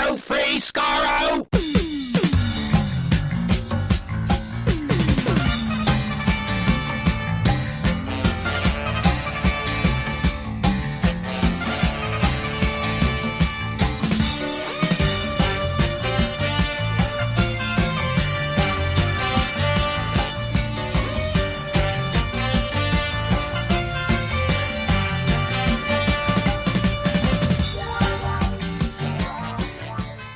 Radio Free Skaro!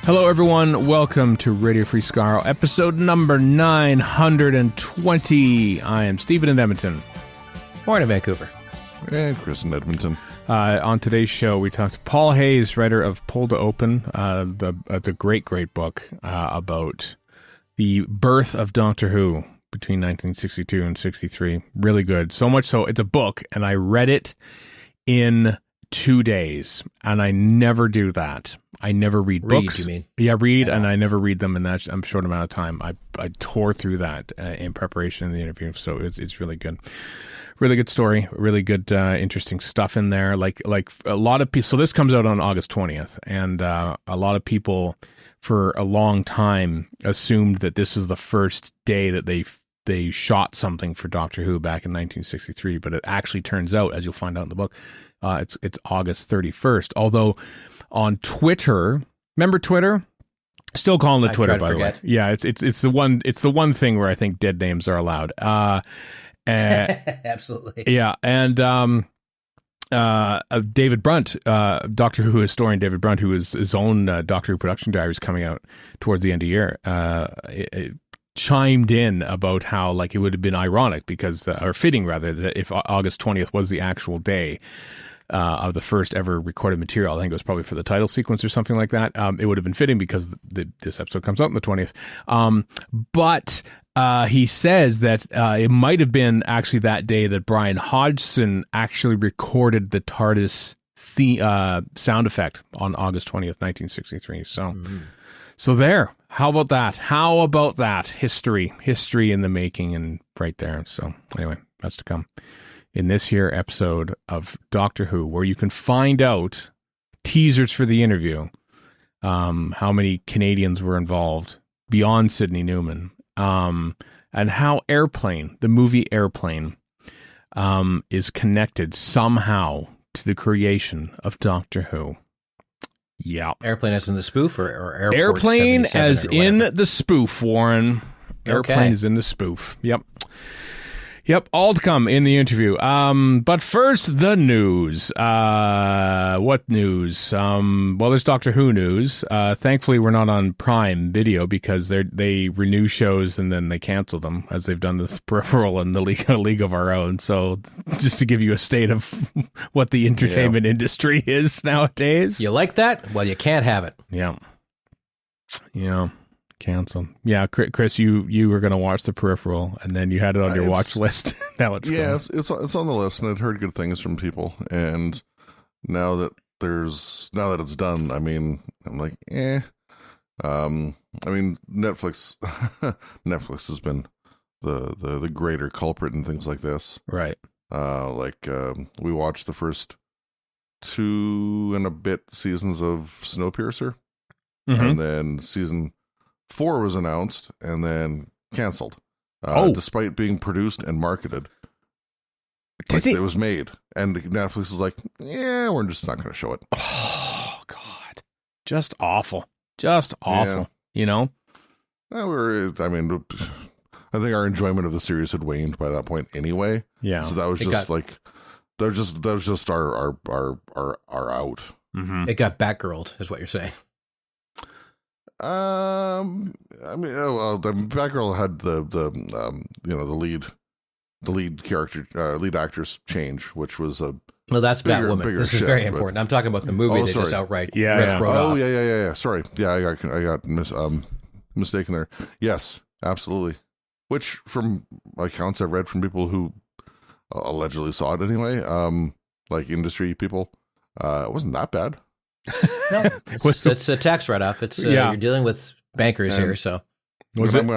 Hello, everyone. Welcome to Radio Free Skaro, episode number 920. I am Stephen in Edmonton. Morning, Vancouver. And Chris in Edmonton. On today's show, we talked to Paul Hayes, writer of Pull to Open, the great book about the birth of Doctor Who between 1962 and 63. Really good. So much so, it's a book, and I read it in 2 days, and I never do that. I never read books. You mean? Yeah, read, and I never read them in that short amount of time. I tore through that in preparation of the interview, so it's really good. Really good story, really good, interesting stuff in there. Like a lot of people. So this comes out on August 20th, and a lot of people for a long time assumed that this is the first day that they shot something for Doctor Who back in 1963, but it actually turns out, as you'll find out in the book, it's August 31st. Although on Twitter, remember Twitter? Still calling it Twitter, by the way. Yeah, it's the one thing where I think dead names are allowed. Absolutely. Yeah, and David Brunt, Doctor Who historian David Brunt, who is his own Doctor Who production diary is coming out towards the end of the year, it chimed in about how like it would have been ironic because, or fitting rather, that if August 20th was the actual day of the first ever recorded material, I think it was probably for the title sequence or something like that, it would have been fitting because this episode comes out on the 20th. But he says that it might have been actually that day that Brian Hodgson actually recorded the TARDIS sound effect on August 20th, 1963. So there. How about that? How about that? History in the making and right there. So anyway, that's to come in this here episode of Doctor Who, where you can find out teasers for the interview, how many Canadians were involved beyond Sidney Newman, and how Airplane, the movie Airplane, is connected somehow to the creation of Doctor Who. Yeah. Airplane as in the spoof or Airport Airplane as in whatever? the spoof, Warren. Airplane is in the spoof. Yep, all to come in the interview. But first, the news. What news? Well, there's Doctor Who news. Thankfully, we're not on Prime Video because they renew shows and then they cancel them, as they've done with Peripheral and the League of Our Own. So, just to give you a state of what the entertainment industry is nowadays. You like that? Well, you can't have it. Yeah. Cancel. Yeah, Chris, you were going to watch The Peripheral, and then you had it on your watch list. Now it's gone. It's on the list, and I'd heard good things from people. And now that it's done, I mean, I'm like, eh. I mean, Netflix has been the greater culprit in things like this, right? We watched the first 2 and a bit seasons of Snowpiercer, and then season 4 was announced and then canceled, despite being produced and marketed. It was made, and Netflix is like, yeah, we're just not going to show it. Oh God, just awful, yeah. You know. I think our enjoyment of the series had waned by that point anyway. Yeah, so that was just our out. Mm-hmm. It got Batgirled, is what you're saying. Batgirl had the lead character, lead actress change, which was a that's Batwoman. This is very important. I'm talking about the movie. They just outright wrote off. Yeah. Sorry, I got mistaken there. Yes, absolutely. Which, from accounts I've read from people who allegedly saw it anyway, like industry people, it wasn't that bad. No, it's a tax write-off. It's you're dealing with bankers here, so was it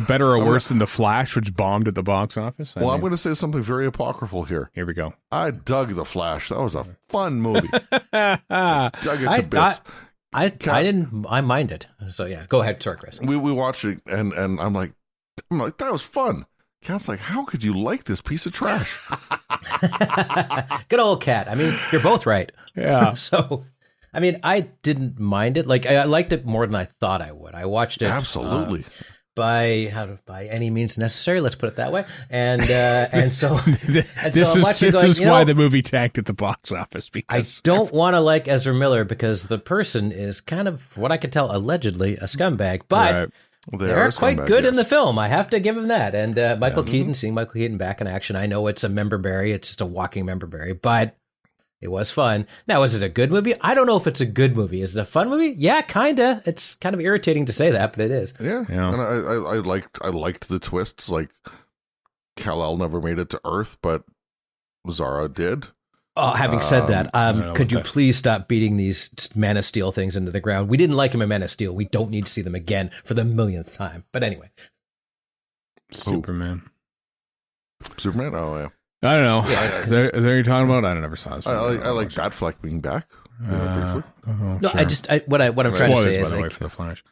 better or worse than The Flash, which bombed at the box office? I'm going to say something very apocryphal here. Here we go. I dug The Flash. That was a fun movie. Dug it to bits. I mind it. So yeah, go ahead. Sorry, Chris. We watched it and I'm like, that was fun. Cat's like, how could you like this piece of trash? Good old Cat. I mean, you're both right. Yeah. So, I mean, I didn't mind it. Like, I liked it more than I thought I would. I watched it Absolutely. By any means necessary. Let's put it that way. And so this is why the movie tanked at the box office. Because I don't want to like Ezra Miller because the person is kind of what I could tell allegedly a scumbag, but. Right. Well, they're quite good in the film. I have to give him that. And Michael Keaton, seeing Michael Keaton back in action, I know it's a member berry. It's just a walking member berry, but it was fun. Now, is it a good movie? I don't know if it's a good movie. Is it a fun movie? Yeah, kind of. It's kind of irritating to say that, but it is. Yeah. And I liked the twists. Like Kal-El never made it to Earth, but Zara did. Oh, having said that, could you please stop beating these Man of Steel things into the ground? We didn't like him in Man of Steel. We don't need to see them again for the millionth time. But anyway. Superman? Oh, yeah. I don't know. Yeah, is that what you're talking about? I never saw this. I like Batfleck being back. Briefly. No, sure. what I'm trying to say is, by the way, like, for the Flash.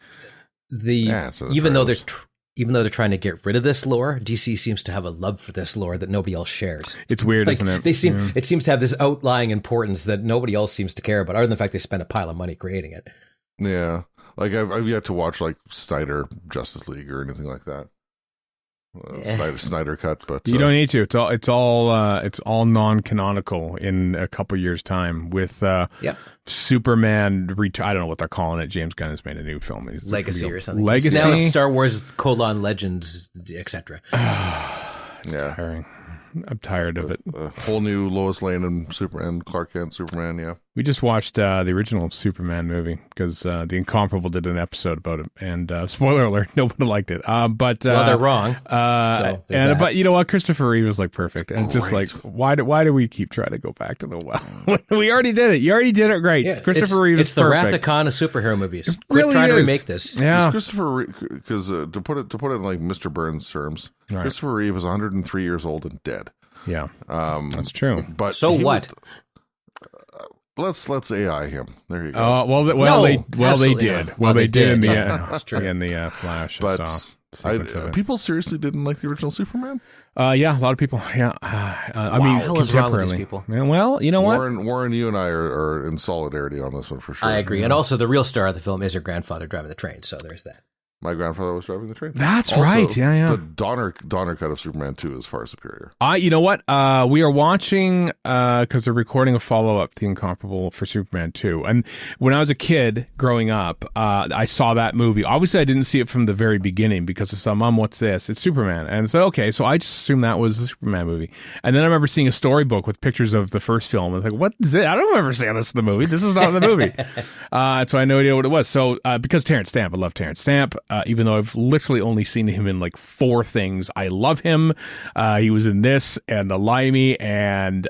Even though they're trying to get rid of this lore, DC seems to have a love for this lore that nobody else shares. It's weird, like, isn't it? It seems to have this outlying importance that nobody else seems to care about, other than the fact they spent a pile of money creating it. Yeah, like I've yet to watch like Snyder Justice League or anything like that. Snyder cut, but you don't need to. It's all non-canonical in a couple years' time with Superman. I don't know what they're calling it. James Gunn has made a new film. Legacy or something. Legacy. Now it's Star Wars: Legends, etc. Yeah. Tiring. I'm tired of it. A whole new Lois Lane and Superman, Clark Kent, Superman. Yeah. We just watched the original Superman movie because The Incomparable did an episode about it, and spoiler alert, nobody liked it. But they're wrong. But you know what? Christopher Reeve was like perfect, and just like why do we keep trying to go back to the well? We already did it. You already did it great. Yeah, Christopher Reeve is perfect. It's the Wrath of Khan of superhero movies. Really Quit trying to remake this. Yeah, Christopher Reeve, because to put it in like Mr. Burns terms, right. Christopher Reeve is 103 years old and dead. Yeah, that's true. But so what? Let's AI him. There you go. They did in the Flash. But people seriously didn't like the original Superman. Yeah, a lot of people. Yeah, I mean, contemporarily. People? Yeah, well, you know what? Warren, you and I are in solidarity on this one for sure. I agree, and also the real star of the film is your grandfather driving the train. So there's that. My grandfather was driving the train. That's also, right. Yeah. The Donner cut of Superman 2 is far superior. You know what? We are watching because they're recording a follow-up, The Incomparable, for Superman 2. And when I was a kid growing up, I saw that movie. Obviously, I didn't see it from the very beginning because I saw, Mom, what's this? It's Superman. And so, okay, so I just assumed that was the Superman movie. And then I remember seeing a storybook with pictures of the first film. I was like, what is it? I don't remember seeing this in the movie. This is not in the movie. So I had no idea what it was. So because Terrence Stamp, I love Terrence Stamp. Even though I've literally only seen him in like 4 things, I love him. He was in this and The Limey, and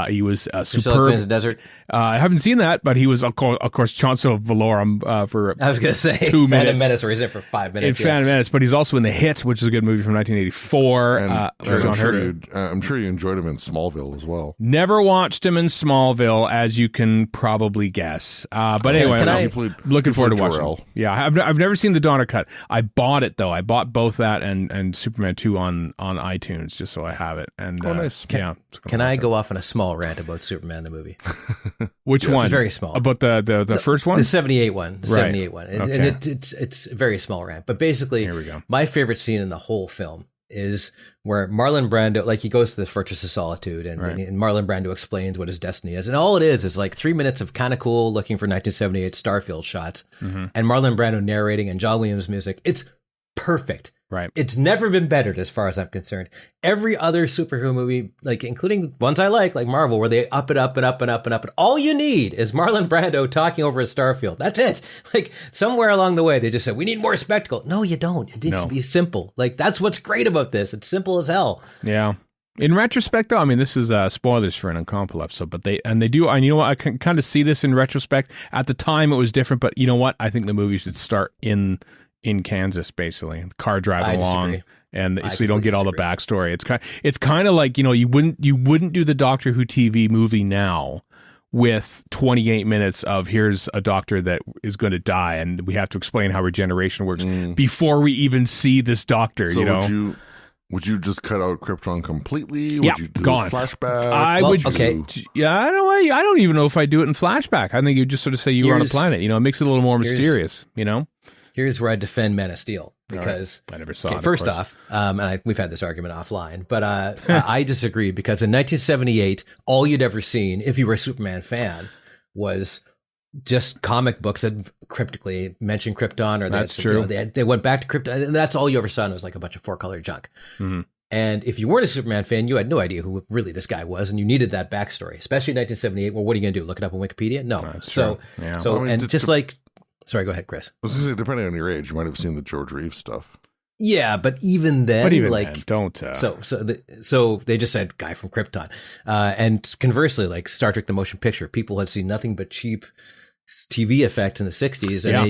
he was superb in the Desert. I haven't seen that, but he was of course Chauncey Valorum for I was going to say 2 minutes. Phantom Menace, or is it for 5 minutes? In Phantom Menace, but he's also in The Hit, which is a good movie from 1984. And I'm sure you enjoyed him in Smallville as well. Never watched him in Smallville, as you can probably guess. But anyway, I'm looking forward to watching it. Yeah, I've never seen the Donner cut. I bought it though. I bought both that and Superman 2 on iTunes just so I have it. And nice. Can I go off on a small rant about Superman the movie? Which one? It's very small. About the first one? The 78 one. The right. 78 one. And it's a very small rant. But basically, here we go. My favorite scene in the whole film is where Marlon Brando, like, he goes to the Fortress of Solitude, and Marlon Brando explains what his destiny is. And all it is like 3 minutes of kind of cool looking for 1978 Starfield shots, and Marlon Brando narrating and John Williams music. It's perfect. Right. It's never been bettered as far as I'm concerned. Every other superhero movie, like including ones I like Marvel, where they up it up and up and up and up. And all you need is Marlon Brando talking over a Starfield. That's it. Like somewhere along the way, they just said, we need more spectacle. No, you don't. It needs to be simple. Like that's what's great about this. It's simple as hell. Yeah. In retrospect, though, I mean, this is spoilers for an Incomparable episode, but they do, and you know what, I can kind of see this in retrospect. At the time, it was different, but you know what? I think the movie should start in Kansas, basically, the car driving along, and so you don't get all the backstory. It's kind of like, you know, you wouldn't do the Doctor Who TV movie now with 28 minutes of here's a doctor that is going to die, and we have to explain how regeneration works before we even see this doctor. So would you just cut out Krypton completely? Yeah, would you do gone. a flashback? I would. Okay. Yeah, I don't even know if I do it in flashback. I think you just sort of say you were on a planet. It makes it a little more mysterious. Here's where I defend Man of Steel, because I never saw it. First off, and we've had this argument offline, but I disagree, because in 1978, all you'd ever seen, if you were a Superman fan, was just comic books that cryptically mentioned Krypton, or that's true. They went back to Krypton, and that's all you ever saw. And it was like a bunch of 4-color junk. Mm-hmm. And if you weren't a Superman fan, you had no idea who really this guy was, and you needed that backstory, especially in 1978. Well, what are you going to do? Look it up on Wikipedia? No. That's so, true. Yeah. so, and just like, sorry, go ahead, Chris. I was going to say, depending on your age, you might have seen the George Reeves stuff. Yeah, but even then, then, don't. So they just said guy from Krypton, and conversely, like Star Trek: The Motion Picture, people had seen nothing but cheap TV effects in the 60s, and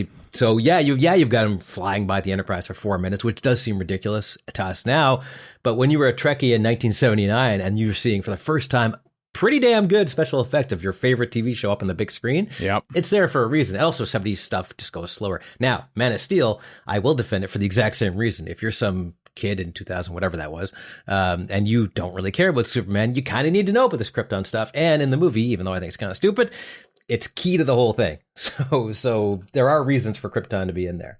you've got him flying by the Enterprise for 4 minutes, which does seem ridiculous to us now. But when you were a Trekkie in 1979 and you were seeing for the first time pretty damn good special effect of your favorite TV show up on the big screen, it's there for a reason. Also, 70s stuff just goes slower. Now, Man of Steel, I will defend it for the exact same reason. If you're some kid in 2000, whatever that was, and you don't really care about Superman, you kind of need to know about this Krypton stuff. And in the movie, even though I think it's kind of stupid, it's key to the whole thing. So there are reasons for Krypton to be in there.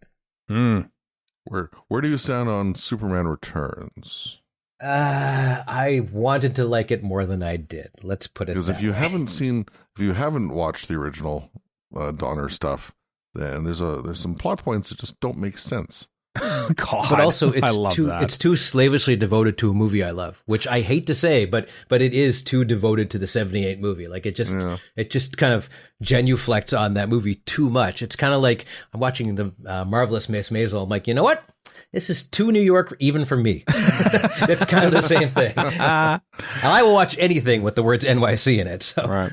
Where do you stand on Superman Returns? I wanted to like it more than I did. Let's put it because if you haven't watched the original Donner stuff, then there's some plot points that just don't make sense. God, but also it's it's too slavishly devoted to a movie I love, which I hate to say, but it is too devoted to the 78 movie. Like it just kind of genuflects on that movie too much. It's kind of like I'm watching the Marvelous Miss Maisel. I'm like, you know what? This is too New York even for me. It's kind of the same thing. And I will watch anything with the words NYC in it. So. Right.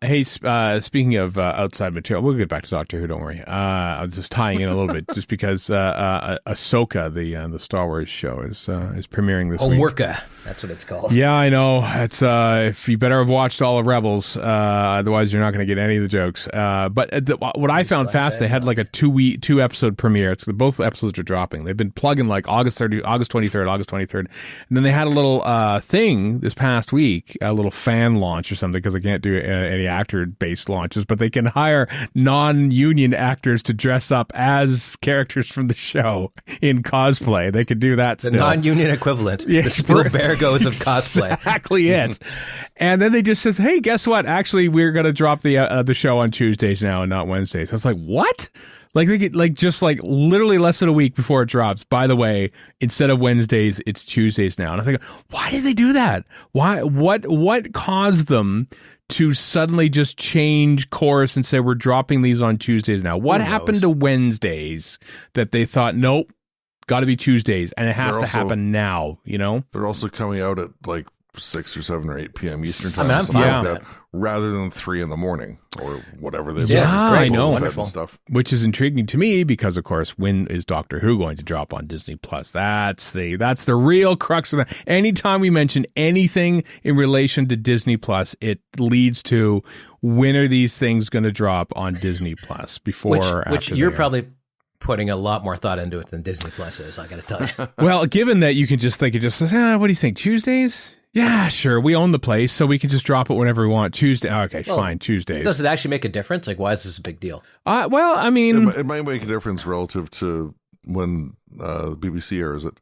Hey, speaking of outside material, we'll get back to Doctor Who. Don't worry. I was just tying in a little bit, just because Ahsoka, the Star Wars show, is premiering this week. Homeworka, that's what it's called. Yeah, I know. It's if you better have watched all of Rebels, otherwise you're not going to get any of the jokes. But what I found fast, they had like a 2 episode premiere. It's both episodes are dropping. They've been plugging like August 23rd, and then they had a little thing this past week, a little fan launch or something, because they can't do any actor-based launches, but they can hire non-union actors to dress up as characters from the show in cosplay. They could do that still. The non-union equivalent. Yeah, the Spielbergos of cosplay. Exactly it. And then they just says, hey, guess what? Actually, we're going to drop the show on Tuesdays now and not Wednesdays. I was like, what? Like they get just literally less than a week before it drops. By the way, instead of Wednesdays, it's Tuesdays now. And I think, why did they do that? Why? What caused them to suddenly just change course and say we're dropping these on Tuesdays now? What happened to Wednesdays that they thought, nope, got to be Tuesdays, and it has to happen now? They're also coming out at like 6 or 7 or 8 p.m. Eastern time. I'm fine with that. Rather than 3 a.m. or whatever they've I know. Wonderful stuff. Which is intriguing to me because, of course, when is Doctor Who going to drop on Disney Plus? That's the real crux of that. Anytime we mention anything in relation to Disney Plus, it leads to when are these things going to drop on Disney Plus before or after? Which you're probably putting a lot more thought into it than Disney Plus is, I got to tell you. Well, given that you can just think it just says, what do you think, Tuesdays? Yeah, sure. We own the place, so we can just drop it whenever we want. Tuesday. Okay, fine. Tuesdays. Does it actually make a difference? Like, why is this a big deal? Well, I mean, it might make a difference relative to when the BBC airs it.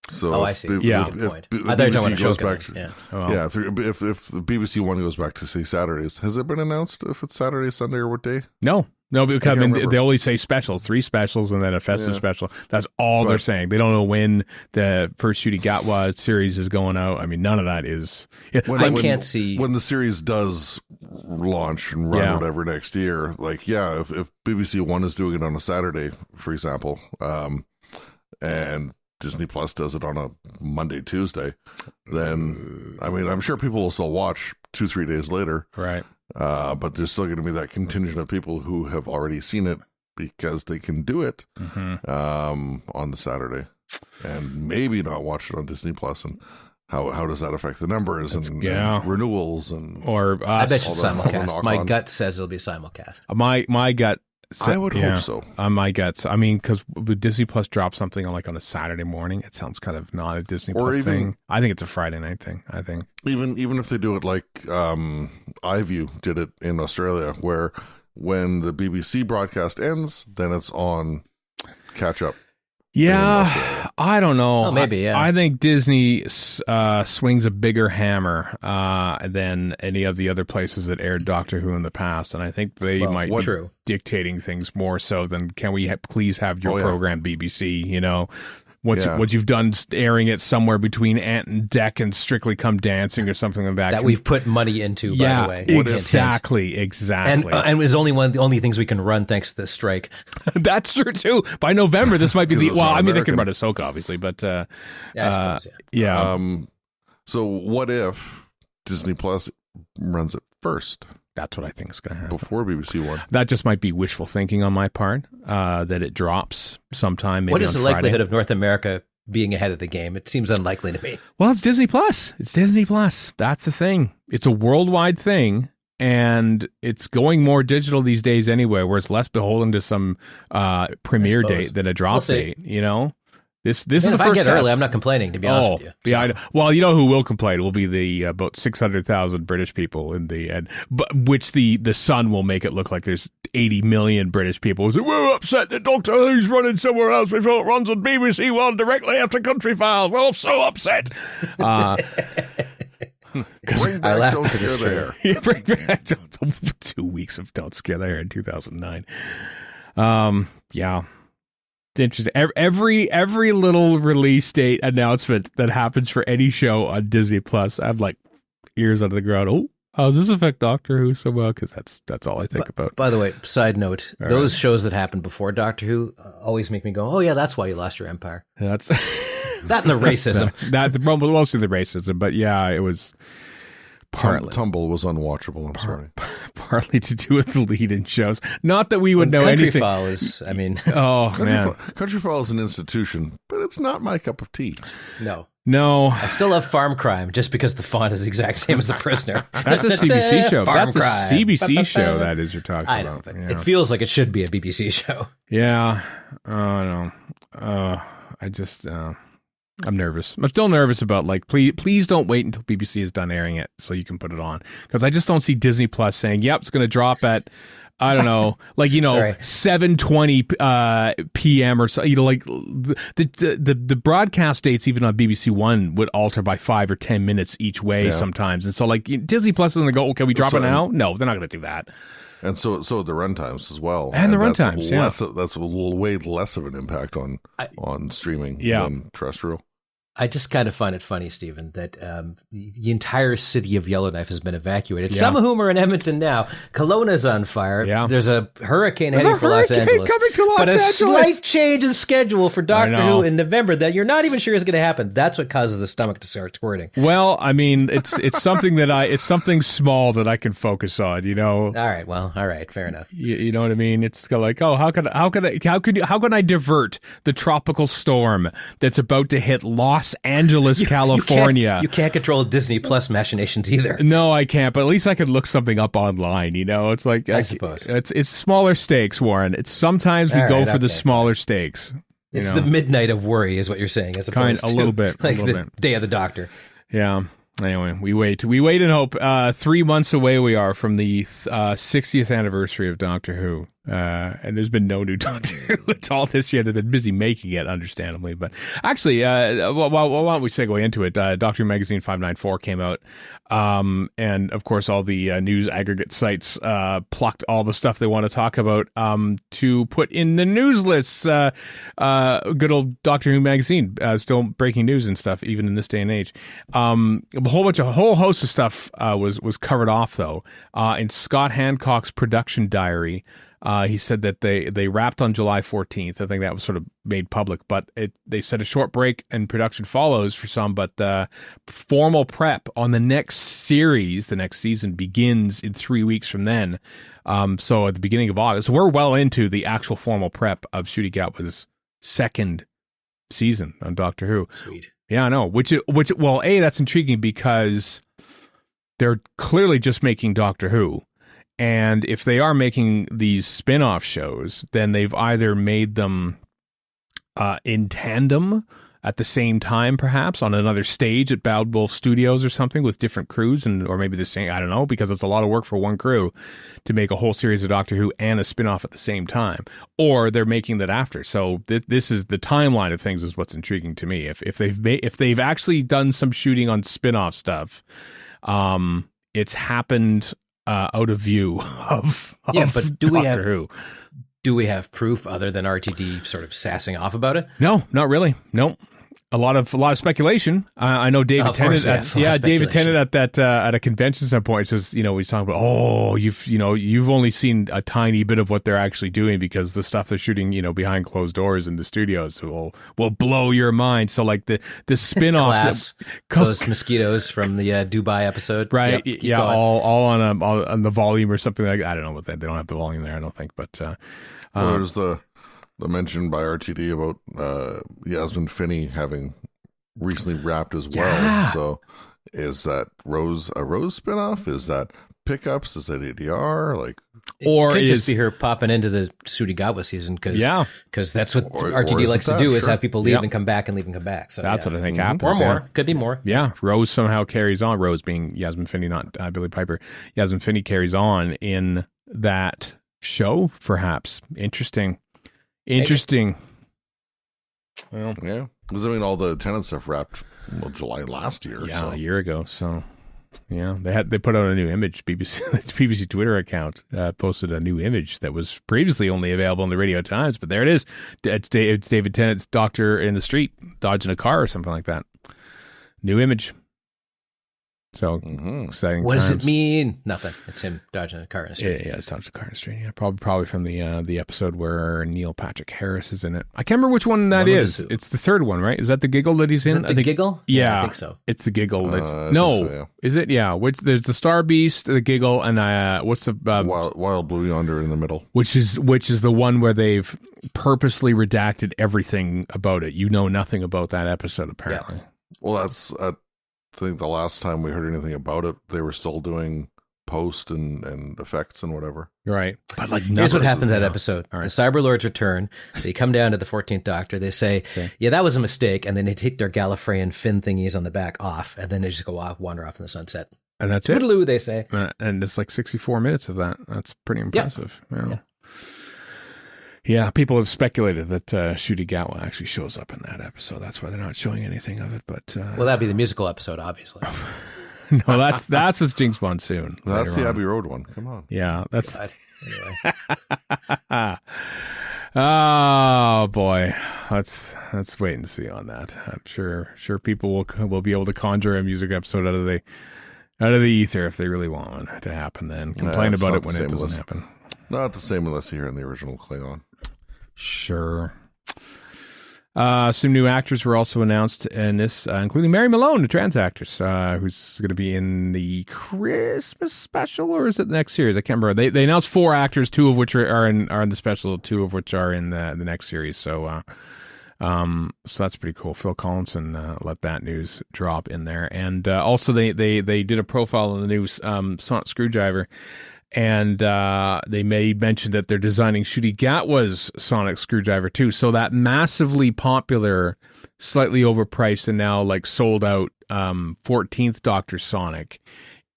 So I see. If I thought you were talking about back if the BBC one goes back to say Saturdays, has it been announced if it's Saturday, Sunday, or what day? No, because they only say specials, 3 specials, and then a festive special. That's all they're saying. They don't know when the first Shooty Gatwa series is going out. I mean, none of that is. Can't see when the series does launch and run whatever next year. Like, if BBC One is doing it on a Saturday, for example, and Disney Plus does it on a Monday, Tuesday, then I'm sure people will still watch 2-3 days later, right? But there's still going to be that contingent of people who have already seen it because they can do it on the Saturday and maybe not watch it on Disney Plus and how does that affect the numbers and renewals and or I bet you all the simulcast. My knock-on. gut says it'll be simulcast. My gut. I would hope so. My guts. I mean, because Disney Plus drops something on a Saturday morning, it sounds kind of not a Disney Plus thing. I think it's a Friday night thing. I think even if they do it like iView did it in Australia, where when the BBC broadcast ends, then it's on catch up. Yeah, I don't know. Oh, maybe, yeah. I think Disney swings a bigger hammer than any of the other places that aired Doctor Who in the past, and I think they might be dictating things more so than, can we please have your program, BBC, you know? What you've done airing it somewhere between Ant and Dec and Strictly Come Dancing or something like that. That we've put money into, by the way. Exactly. And it's only one of the only things we can run thanks to this strike. That's true, too. By November, this might be they can run Ahsoka, obviously, but... I suppose, So what if Disney Plus runs it first? That's what I think is going to happen. Before BBC One. That just might be wishful thinking on my part, that it drops sometime. Maybe what is the Friday. likelihood of North America being ahead of the game? It seems unlikely to me. Well, it's Disney Plus. It's Disney Plus. That's the thing. It's a worldwide thing, and it's going more digital these days anyway, where it's less beholden to some premiere date than a drop date, you know? This is the if first I get test. early, I'm not complaining, to be honest with you. So. Yeah, well, you know who will complain will be the about 600,000 British people in the end, but which the Sun will make it look like there's 80 million British people who say, we're upset that Doctor Who's running somewhere else before it runs on BBC One directly after Country Files. We're all so upset. Bring back Don't Scare the Hair. Bring back 2 weeks of Don't Scare the Hair in 2009. Yeah. It's interesting. Every little release date announcement that happens for any show on Disney Plus, I'm like ears under the ground. Oh, how does this affect Doctor Who so well? Because that's all I think about. By the way, side note: those shows that happened before Doctor Who always make me go, "Oh yeah, that's why you lost your empire." That's that and the racism. Mostly the racism, but yeah, it was. Tumble was unwatchable. I'm sorry. Partly to do with the lead-in shows. Not that we would know Country anything. File is, I mean, Country File is an institution, but it's not my cup of tea. No. I still love Farm Crime just because the font is the exact same as The Prisoner. That's a CBC show. Farm That's Crime. a CBC show. That is you're talking I know, about. but Yeah. it feels like it should be a BBC show. Yeah. No. I just. I'm nervous. I'm still nervous about please don't wait until BBC is done airing it so you can put it on, because I just don't see Disney Plus saying, "Yep, it's going to drop at I don't know, 7:20 p.m. or so." You know, like the broadcast dates even on BBC One would alter by 5 or 10 minutes each way sometimes, and so Disney Plus is going to go, "Okay, we drop it now." No, they're not going to do that. And so the runtimes as well, and the runtimes. That's a little way less of an impact on streaming than terrestrial. I just kind of find it funny, Stephen, that the entire city of Yellowknife has been evacuated. Some of whom are in Edmonton now. Kelowna's on fire. Yeah. There's a hurricane heading for Los Angeles. Coming to Los but Angeles. A slight change in schedule for Doctor Who in November that you're not even sure is going to happen. That's what causes the stomach to start squirting. Well, I mean, it's something it's something small that I can focus on. You know. All right, fair enough. You know what I mean? It's like, how can I divert the tropical storm that's about to hit Los Angeles, California? You can't control Disney Plus machinations either. No, I can't. But at least I could look something up online. You know, it's like I suppose it's smaller stakes, Warren. It's sometimes we go for the smaller stakes. It's the midnight of worry, is what you're saying, as opposed to a little bit, Day of the Doctor. Yeah. Anyway, we wait and hope. 3 months away we are from the 60th anniversary of Doctor Who. And there's been no new Doctor Who at all this year. They've been busy making it, understandably. But actually, why don't we segue into it? Doctor Who Magazine 594 came out. And of course, all the news aggregate sites plucked all the stuff they want to talk about to put in the news lists. Good old Doctor Who Magazine, still breaking news and stuff, even in this day and age. A whole host of stuff was covered off, though. In Scott Hancock's production diary, he said that they wrapped on July 14th. I think that was sort of made public, but they said a short break and production follows for some, but the formal prep on the next series, the next season, begins in 3 weeks from then. So at the beginning of August, we're well into the actual formal prep of Ncuti Gatwa's second season on Doctor Who. Sweet. Yeah, I know. Well, that's intriguing because they're clearly just making Doctor Who. And if they are making these spin-off shows, then they've either made them in tandem at the same time, perhaps on another stage at Bad Wolf Studios or something with different crews, or maybe the same. I don't know, because it's a lot of work for one crew to make a whole series of Doctor Who and a spin-off at the same time. Or they're making that after. So this is the timeline of things is what's intriguing to me. If they've actually done some shooting on spin-off stuff, it's happened out of view of but do Doctor Who. Do we have proof other than RTD sort of sassing off about it? No, not really. No. A lot of speculation. I know David Tennant. David Tennant at a convention at some point says, he's talking about, you've only seen a tiny bit of what they're actually doing because the stuff they're shooting, behind closed doors in the studios will blow your mind. So like the spin-offs, those mosquitoes from the Dubai episode, right? Yep, all on the volume or something like. I don't know what they don't have the volume there. I don't think, but there's the mention by RTD about Yasmin Finney having recently wrapped as well. Yeah. So is that a Rose spinoff? Is that pickups? Is that ADR? Or could just be her popping into the Surigawa season because that's what RTD likes to do is have people leave and come back and leave and come back. So that's what I think happens. Or more. Could be more. Yeah. Rose somehow carries on. Rose being Yasmin Finney, not Billy Piper. Yasmin Finney carries on in that show, perhaps. Interesting. Well, yeah, because all the Tennant stuff wrapped July last year. Yeah, so. a year ago. So yeah, they put out a new image. BBC Twitter account posted a new image that was previously only available in the Radio Times, but there it is. It's David Tennant's Doctor in the street dodging a car or something like that. New image. So exciting. What times. does it mean? Nothing. It's him dodging a car in the street. Yeah, it's dodging a car in the street. Yeah, probably from the episode where Neil Patrick Harris is in it. I can't remember which one that is. It's the third one, right? Is that the giggle that he's in? Is it the giggle? Yeah, I think so. It's the giggle. No, so, yeah. Is it? Yeah. There's the Star Beast, the giggle, and what's the Wild Blue Yonder in the middle? Which is the one where they've purposely redacted everything about it. You know nothing about that episode, apparently. Yeah. Well, that's. I think the last time we heard anything about it, they were still doing post and effects and whatever. Right. But here's what happens that episode. Right. The Cyber Lords return. They come down to the 14th Doctor. They say, yeah, that was a mistake. And then they take their Gallifreyan fin thingies on the back off. And then they just go off, wander off in the sunset. And that's it. Toodaloo, they say. And it's like 64 minutes of that. That's pretty impressive. Yep. Yeah. Yeah, people have speculated that Ncuti Gatwa actually shows up in that episode. That's why they're not showing anything of it. But well, that'd be the musical episode, obviously. No, that's with Jinx Monsoon. That's the Abbey Road one. Come on. Yeah, that's. Anyway. Oh boy, let's wait and see on that. I'm sure people will be able to conjure a music episode out of the ether if they really want one to happen. Then complain about it when it doesn't happen. Not the same unless you hear in the original Klingon. Sure. Some new actors were also announced in this, including Mary Malone, a trans actress, who's going to be in the Christmas special, or is it the next series? I can't remember. They announced 4 actors, 2 of which are in the special, 2 of which are in the next series. So that's pretty cool. Phil Collinson let that news drop in there, and also they did a profile on the new Sonic Screwdriver. And they may mention that they're designing Ncuti Gatwa's Sonic Screwdriver too. So that massively popular, slightly overpriced, and now like sold out 14th Doctor Sonic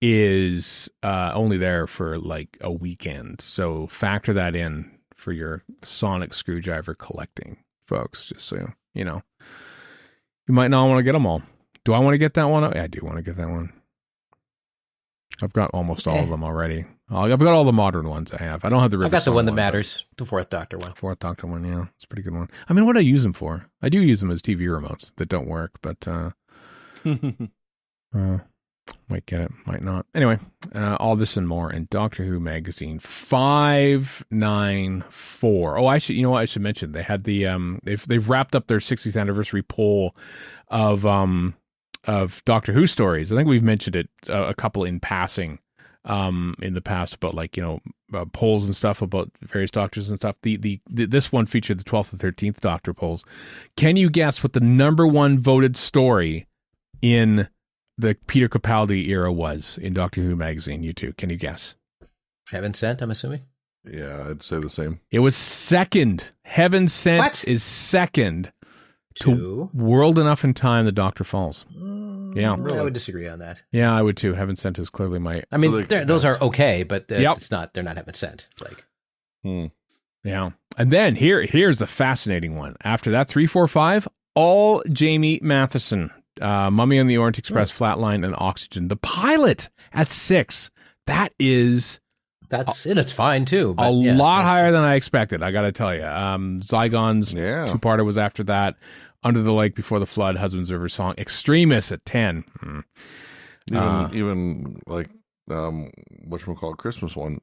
is only there for like a weekend. So factor that in for your Sonic Screwdriver collecting, folks. Just so you know, you might not want to get them all. Do I want to get that one? I do want to get that one. I've got almost all of them already. I've got all the modern ones I have. I don't have the River I've got the Song one that matters, the 4th Doctor one. 4th Doctor one, yeah. It's a pretty good one. I mean, what do I use them for? I do use them as TV remotes that don't work, but might get it, might not. Anyway, all this and more in Doctor Who magazine 594. Oh, I should mention they had the they've wrapped up their 60th anniversary poll of Doctor Who stories. I think we've mentioned it a couple in passing in the past about like, polls and stuff about various doctors and stuff. This one featured the 12th and 13th Doctor polls. Can you guess what the number one voted story in the Peter Capaldi era was in Doctor Who magazine? You two, can you guess? Heaven Sent, I'm assuming. Yeah, I'd say the same. It was second. Heaven Sent is second to World Enough in Time, The Doctor Falls. Yeah. I would disagree on that. Yeah, I would too. Heaven Sent is clearly my... I mean, those are okay, but it's not. They're not Heaven Sent. Like, Yeah. And then here's the fascinating one. After that, 3, 4, 5, all Jamie Matheson. Mummy on the Orient Express, Flatline, and Oxygen. The pilot at 6. That's fine too. But a lot higher than I expected, I got to tell you. Zygon's two-parter was after that. Under the Lake Before the Flood, Husband's River Song. Extremis at 10. Even like whatchamacallit, Christmas one.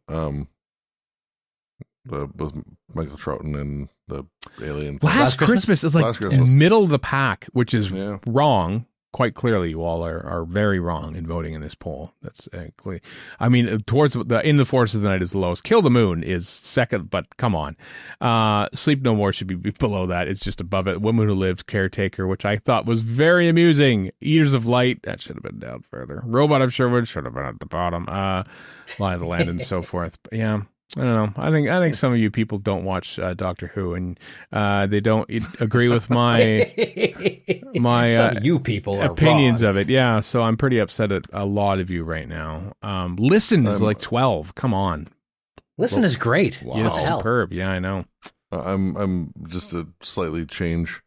With Michael Troughton and the alien. Last Christmas is like middle of the pack, which is wrong. Quite clearly, you all are very wrong in voting in this poll. That's clear. I mean, towards In the Forest of the Night is the lowest. Kill the Moon is second, but come on. Sleep No More should be below that. It's just above it. Woman Who Lived, Caretaker, which I thought was very amusing. Eaters of Light, that should have been down further. Robot of Sherwood should have been at the bottom. Lie of the Land and so forth. But yeah. I don't know. I think some of you people don't watch Doctor Who, and they don't agree with my some of you people opinions of it. Yeah, so I'm pretty upset at a lot of you right now. Listen is like 12. Come on, Listen is great. Wow. Yeah, superb. Yeah, I know. I'm just to slightly change.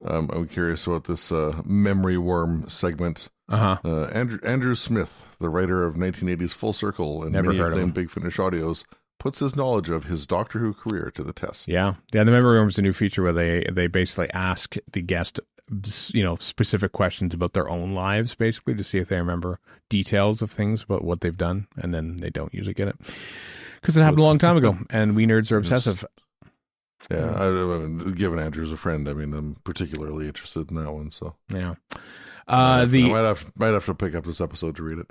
I'm curious about this memory worm segment. Andrew Smith, the writer of 1980's Full Circle and many acclaimed Big Finish audios, puts his knowledge of his Doctor Who career to the test. Yeah. The Memory Room is a new feature where they basically ask the guest, specific questions about their own lives, basically, to see if they remember details of things about what they've done, and then they don't usually get it. Because it happened a long time ago, and we nerds are obsessive. Yeah, given Andrew's a friend, I mean, I'm particularly interested in that one, so. Yeah. I might have to pick up this episode to read it.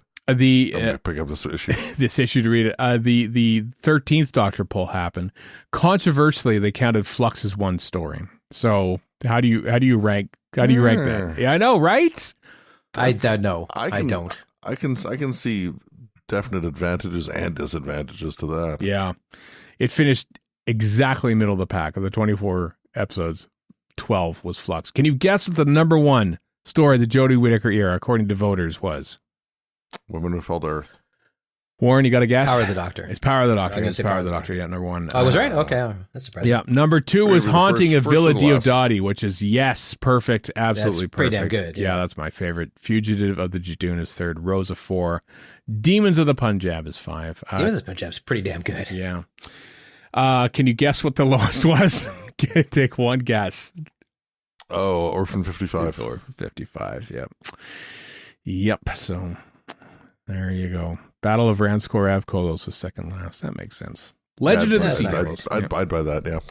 Pick up this issue. This issue to read it. The 13th Doctor poll happened. Controversially, they counted Flux as one story. So how do you rank? How do you rank that? Yeah, I know, right? I don't. I can see definite advantages and disadvantages to that. Yeah, it finished exactly middle of the pack. Of the 24 episodes, 12 was Flux. Can you guess what the number one story of the Jodie Whittaker era, according to voters, was? Women Who Fell to Earth. Warren, you got a guess? Power of the Doctor. It's Power of the Doctor. It's Power of the Doctor. Yeah, number one. I was right? Okay. That's surprising. Yeah. Number 2 was Haunting of Villa Diodati, which is, perfect. Absolutely perfect. Pretty damn good. Yeah, that's my favorite. Fugitive of the Jadun is 3rd. Rosa 4. Demons of the Punjab is 5. Demons of the Punjab is pretty damn good. Yeah. Can you guess what the lowest was? Take one guess. Oh, Orphan 55. It's Orphan 55, Yep, so there you go. Battle of Ranskor Avkolos was second last. That makes sense. Legend of the Sea Girls. I'd buy that,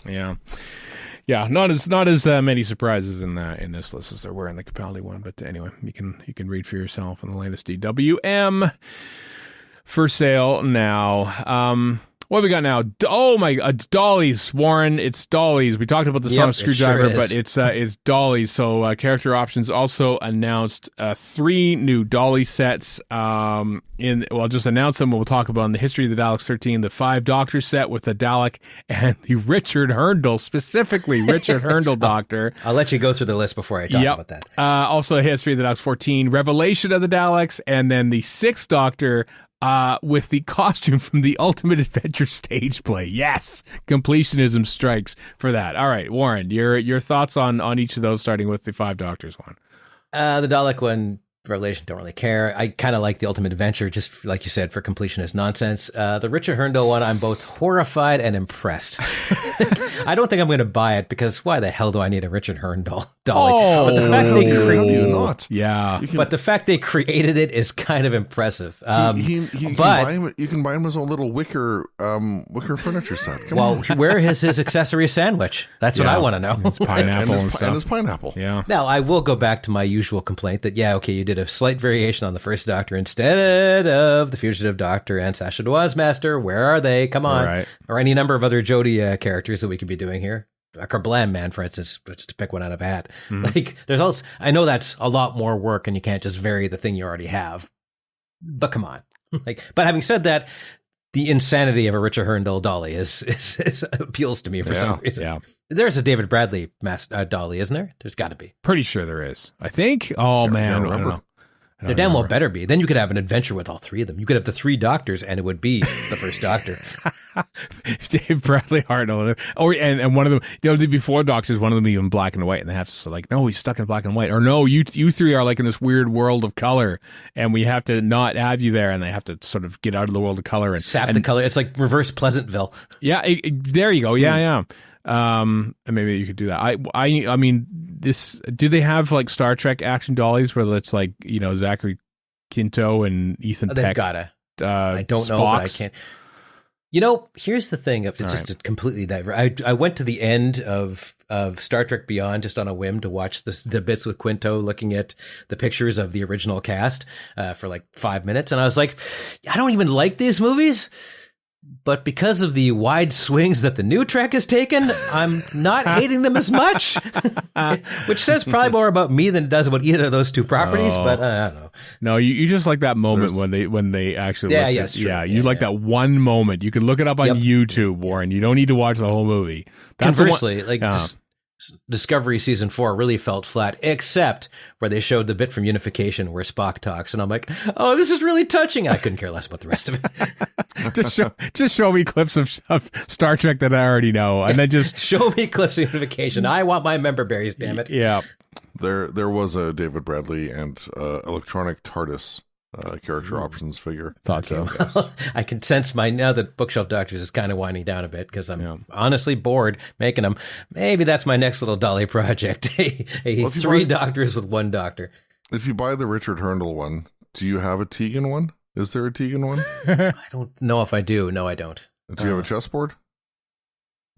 Yeah, not as many surprises in this list as there were in the Capaldi one, but anyway, you can read for yourself on the latest DWM. For sale now. What have we got now? Oh my! Dollies, Warren. It's Dollies. We talked about the Sonic Screwdriver, but it's Dollies. So character options also announced 3 new Dolly sets. Just announce them. We'll talk about in the history of the Daleks 13, the 5 Doctor set with the Dalek and the Richard Hurndall, specifically Richard Hurndall Doctor. I'll let you go through the list before I talk about that. Also, a history of the Daleks 14, Revelation of the Daleks, and then the 6th Doctor. With the costume from the Ultimate Adventure stage play. Yes, completionism strikes for that. All right, Warren, your thoughts on each of those, starting with the 5 Doctors one. The Dalek one, Revelation, don't really care. I kind of like the Ultimate Adventure, just like you said, for completionist nonsense. The Richard Hurndall one, I'm both horrified and impressed. I don't think I'm going to buy it, because why the hell do I need a Richard Hurndall dolly? But the fact they but the fact they created it is kind of impressive. You can buy him his own little wicker furniture set. Come on. Where is his accessory sandwich? That's what I want to know. His pineapple and his pineapple. Yeah. Now, I will go back to my usual complaint that, you did did a slight variation on the first Doctor instead of the fugitive Doctor and Sasha Dawes Master. Where are they? Come on. Right. Or any number of other Jodie characters that we could be doing here. A Kerblam Man, for instance, just to pick one out of a hat. Like, there's also, I know that's a lot more work and you can't just vary the thing you already have. But come on. Like, but having said that, the insanity of a Richard Hurndall dolly is appeals to me for some reason. Yeah. There's a David Bradley dolly, isn't there? There's got to be. Pretty sure there is. I think. Oh, man. I don't know. There damn well better be. Then you could have an adventure with all three of them. You could have the three Doctors, and it would be the first Doctor. Dave Bradley Hartnell, and one of them, the before Doctors, one of them even black and white, and they have to like, no, he's stuck in black and white, or no, you three are like in this weird world of color, and we have to not have you there, and they have to sort of get out of the world of color and sap the color. It's like reverse Pleasantville. Yeah, there you go. Yeah. And maybe you could do that. I mean, this. Do they have like Star Trek action dollies where it's like Zachary Quinto and Ethan Peck? They've gotta. I don't know, but I can't. Here's the thing. To completely divert. I went to the end of Star Trek Beyond just on a whim to watch the bits with Quinto looking at the pictures of the original cast for like 5 minutes, and I was like, I don't even like these movies. But because of the wide swings that the new Trek has taken, I'm not hating them as much, which says probably more about me than it does about either of those two properties. But I don't know. No, you just like that moment when they actually you like that one moment. You can look it up on YouTube, Warren. You don't need to watch the whole movie. Conversely, Discovery Season 4 really felt flat, except where they showed the bit from Unification where Spock talks, and I'm like, oh, this is really touching. I couldn't care less about the rest of it. just show me clips of Star Trek that I already know, and then just show me clips of Unification. I want my member berries, damn it. Yeah. There was a David Bradley and electronic TARDIS character options figure. Thought so. Well, I can sense now that Bookshelf Doctors is kind of winding down a bit because I'm honestly bored making them. Maybe that's my next little dolly project. Three Doctors with one Doctor. If you buy the Richard Hurndall one, do you have a Tegan one? Is there a Tegan one? I don't know if I do. No, I don't. Do you have a chessboard?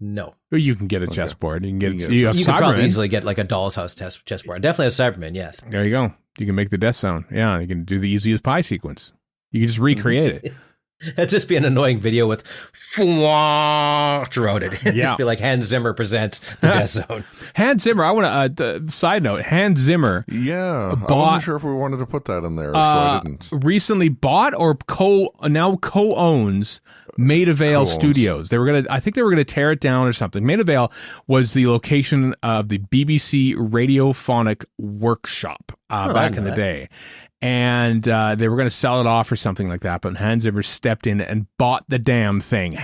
No. You can get a chessboard. You can get. You can probably easily get like a Doll's House chessboard. I definitely have Cybermen. Yes. There you go. You can make the death zone. Yeah, you can do the Easy as Pie sequence. You can just recreate it. It'd just be an annoying video with throughout it. It'd just be like Hans Zimmer presents the death zone. Hans Zimmer. I want to. Side note: Hans Zimmer. Yeah, I wasn't sure if we wanted to put that in there, so I didn't. Recently bought or now co-owns Maida Vale Studios. I think they were gonna tear it down or something. Maida Vale was the location of the BBC Radiophonic Workshop back in the day. And they were going to sell it off or something like that, but Hans Zimmer stepped in and bought the damn thing.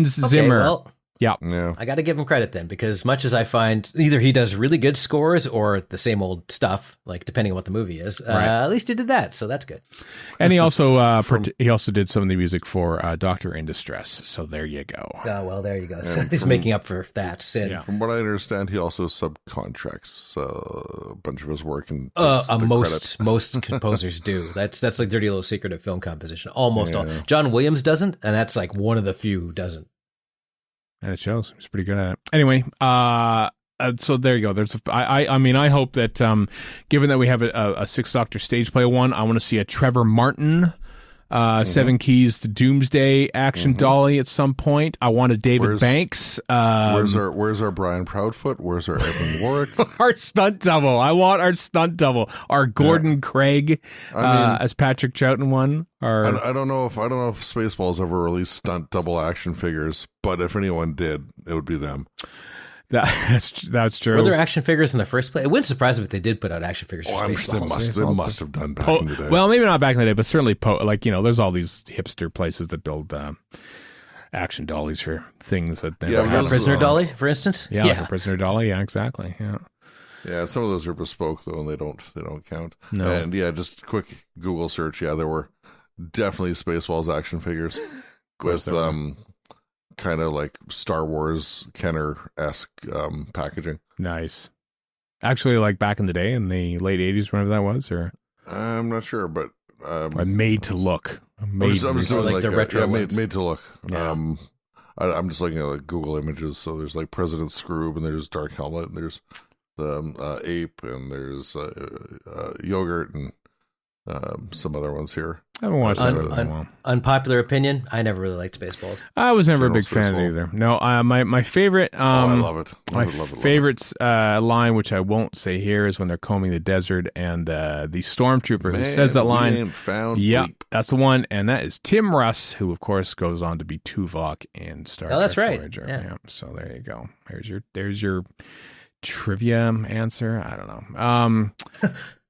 Zimmer. Well, yeah. I got to give him credit then, because as much as I find either he does really good scores or the same old stuff, like depending on what the movie is, at least he did that, so that's good. And he also did some of the music for Doctor in Distress, so there you go. Oh, well, there you go. So he's making up for that sin. Yeah. From what I understand, he also subcontracts a bunch of his work. And most composers do. That's like dirty little secret of film composition. Almost all. John Williams doesn't, and that's like one of the few who doesn't. And it shows. He's pretty good at it. Anyway, so there you go. I hope that given that we have a Sixth Doctor stage play one, I want to see a Trevor Martin Seven Keys to Doomsday action dolly at some point. I want a David Banks. Where's our Brian Proudfoot? Where's our Evan Warwick? Our stunt double. I want our stunt double. Our Gordon Craig as Patrick Troughton one. I don't know if Spaceballs ever released stunt double action figures, but if anyone did, it would be them. That's true. Were there action figures in the first place? It wouldn't surprise me if they did put out action figures. They must have done back in the day. Well, maybe not back in the day, but certainly there's all these hipster places that build action dollies for things that they Prisoner Dolly, for instance. Yeah, Prisoner Dolly. Yeah, exactly. Yeah. Yeah, some of those are bespoke though, and they don't count. No. And just a quick Google search. Yeah, there were definitely Spaceballs action figures with kind of like Star Wars Kenner-esque packaging. Nice. Actually, like back in the day, in the late 80s, whenever that was, or I'm not sure, but made to look. I'm just doing like the retro ones. made to look. Yeah. I'm just looking at like Google images. So there's like President Scroob, and there's Dark Helmet, and there's the ape, and there's yogurt, and some other ones here. I haven't watched that in a while. Unpopular opinion, I never really liked Spaceballs. I was never a big fan of it either. No, my favorite. I love it. My favorite line, which I won't say here, is when they're combing the desert and the stormtrooper who says that line. Yep, that's the one, and that is Tim Russ, who of course goes on to be Tuvok in Star Trek. That's right. Voyager. Yeah. So there you go. There's your trivia answer. I don't know.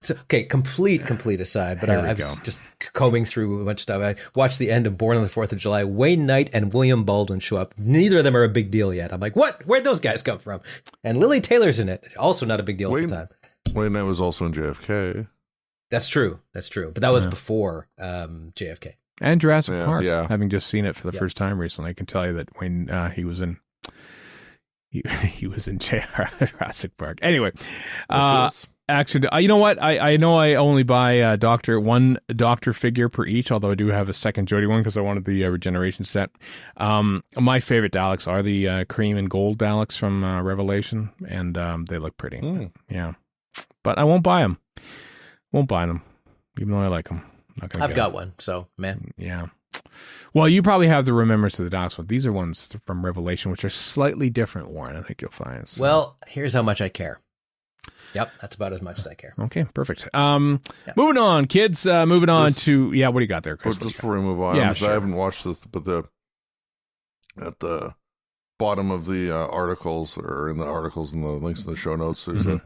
So, okay, complete aside, but I was just combing through a bunch of stuff. I watched the end of Born on the 4th of July. Wayne Knight and William Baldwin show up. Neither of them are a big deal yet. I'm like, what? Where'd those guys come from? And Lily Taylor's in it. Also not a big deal at the time. Wayne Knight was also in JFK. That's true. But that was before JFK. And Jurassic Park. Yeah. Having just seen it for the first time recently, I can tell you that Wayne, he was in Jurassic Park. Anyway, actually, you know what? I know I only buy one doctor figure per each, although I do have a second Jodie one because I wanted the regeneration set. My favorite Daleks are the cream and gold Daleks from Revelation, and they look pretty. Yeah, but I won't buy them. Won't buy them, even though I like them. I've got one, so man. Yeah. Well, you probably have the Remembrance of the Daleks one. These are ones from Revelation, which are slightly different, Warren. I think you'll find. So. Well, here's how much I care. Yep, that's about as much as I care. Okay, perfect. Moving on, kids. Moving on to what do you got there, Chris? Just before we move on, sure. I haven't watched this, but at the bottom of the articles, or in the articles and the links in the show notes, there's the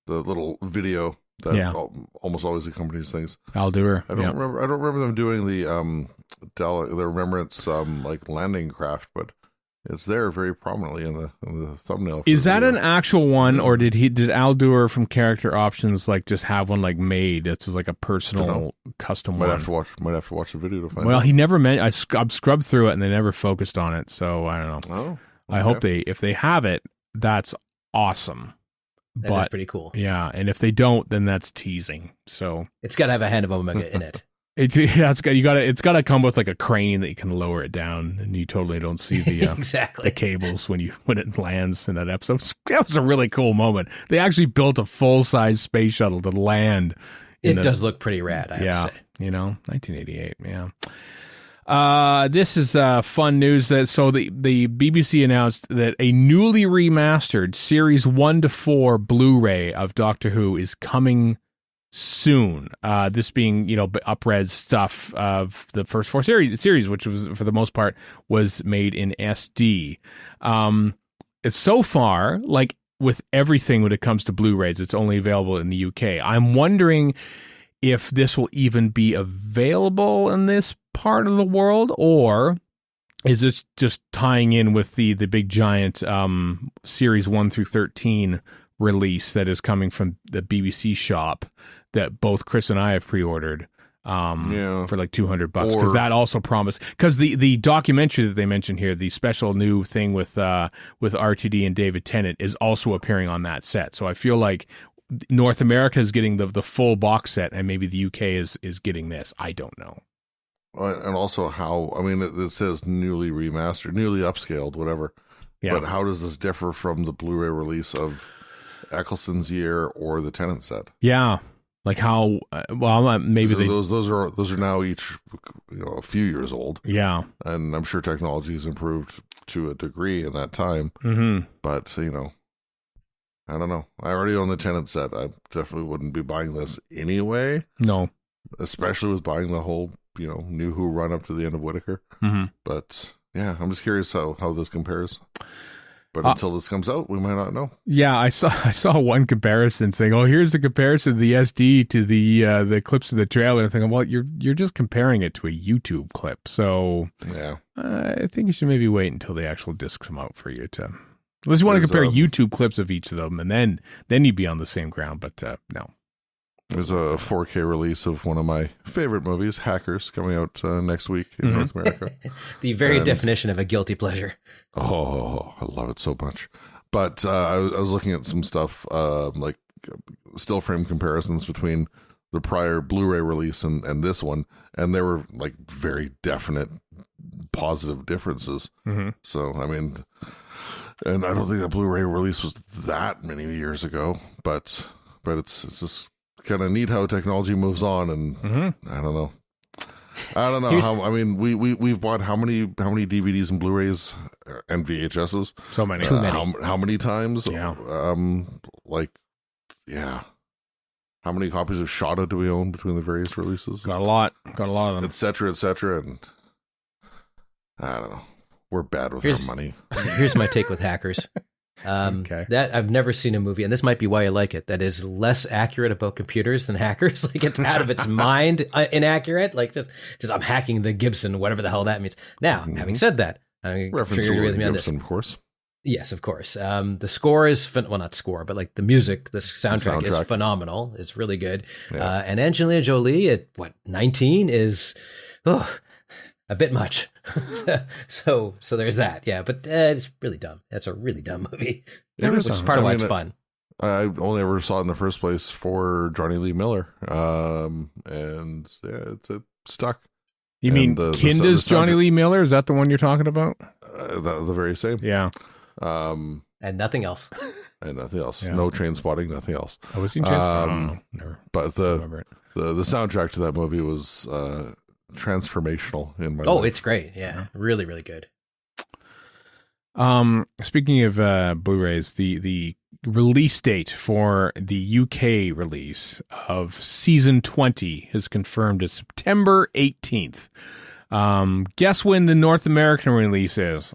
little video that almost always accompanies things. Aldur. I don't remember them doing the Remembrance like landing craft, but it's there very prominently in the thumbnail. Is that an actual one, or did Aldur from Character Options like just have one like made? It's like a personal custom one. Might have to watch the video to find out. Well, he never meant. I scrubbed through it and they never focused on it, so I don't know. Oh, okay. I hope if they have it, that's awesome. That is pretty cool. Yeah, and if they don't, then that's teasing. So it's got to have a Hand of Omega in it. It's got to come with like a crane that you can lower it down, and you totally don't see the exactly the cables when it lands in that episode. That was a really cool moment. They actually built a full size space shuttle to land. It does look pretty rad. I have to say. 1988. Yeah. This is fun news. So the BBC announced that a newly remastered series 1 to 4 Blu-ray of Doctor Who is coming soon. This being, uprez stuff of the first 4 series, which was for the most part was made in SD. It's so far, like with everything when it comes to Blu-rays, it's only available in the UK. I'm wondering if this will even be available in this part of the world, or is this just tying in with the big giant series 1 through 13 release that is coming from the BBC shop that both Chris and I have pre-ordered for like $200, because that also promised, because the documentary that they mentioned here, the special new thing with RTD and David Tennant, is also appearing on that set. So I feel like North America is getting the full box set, and maybe the UK is getting this. I don't know. And also it says newly remastered, newly upscaled, whatever. Yeah. But how does this differ from the Blu-ray release of Eccleston's Year or the Tennant set? Yeah. Like how? Maybe those are now each a few years old. Yeah, and I'm sure technology has improved to a degree in that time. Mm-hmm. But I don't know. I already own the Tennant set. I definitely wouldn't be buying this anyway. No, especially with buying the whole New Who run up to the end of Whittaker. Mm-hmm. But yeah, I'm just curious how this compares. But until this comes out, we might not know. Yeah, I saw one comparison saying, "Oh, here's the comparison of the SD to the clips of the trailer." I'm thinking, well, you're just comparing it to a YouTube clip. So yeah, I think you should maybe wait until the actual discs come out for you to, unless you want to compare YouTube clips of each of them, and then you'd be on the same ground. But no. There's a 4K release of one of my favorite movies, Hackers, coming out next week in North America. The very definition of a guilty pleasure. Oh, I love it so much. But I was looking at some stuff, like still frame comparisons between the prior Blu-ray release and this one, and there were like very definite positive differences. Mm-hmm. So, and I don't think that Blu-ray release was that many years ago, but it's just kind of neat how technology moves on, and I don't know. I don't know how. I mean, we've bought how many DVDs and Blu-rays and VHSs? So many. Too many. How many times? Yeah. How many copies of Shada do we own between the various releases? Got a lot of them. Et cetera, and I don't know. We're bad with our money. Here's my take with Hackers. Okay. That I've never seen a movie, and this might be why I like it, that is less accurate about computers than Hackers. Like, it's out of its mind inaccurate. Like, just I'm hacking the Gibson, whatever the hell that means. Now, having said that, I'm reference sure you're to with me on this. Gibson, of course. Yes, of course. The score is not score, but like the music, the soundtrack is phenomenal. It's really good. Yeah. And Angelina Jolie at 19 is a bit much. so there's that. Yeah, but it's really dumb. That's a really dumb movie. Which is part of why it's fun. I only ever saw it in the first place for Johnny Lee Miller, and yeah, it's stuck. You mean Kinda's Johnny Lee Miller? Is that the one you're talking about? The very same. Yeah. And nothing else. And nothing else. Yeah. No Train Spotting. Nothing else. I was in Train never. But the soundtrack to that movie was transformational in my life. It's great. Yeah, really, really good. Speaking of Blu-rays, the release date for the UK release of season 20 is confirmed as September 18th. Guess when the North American release is?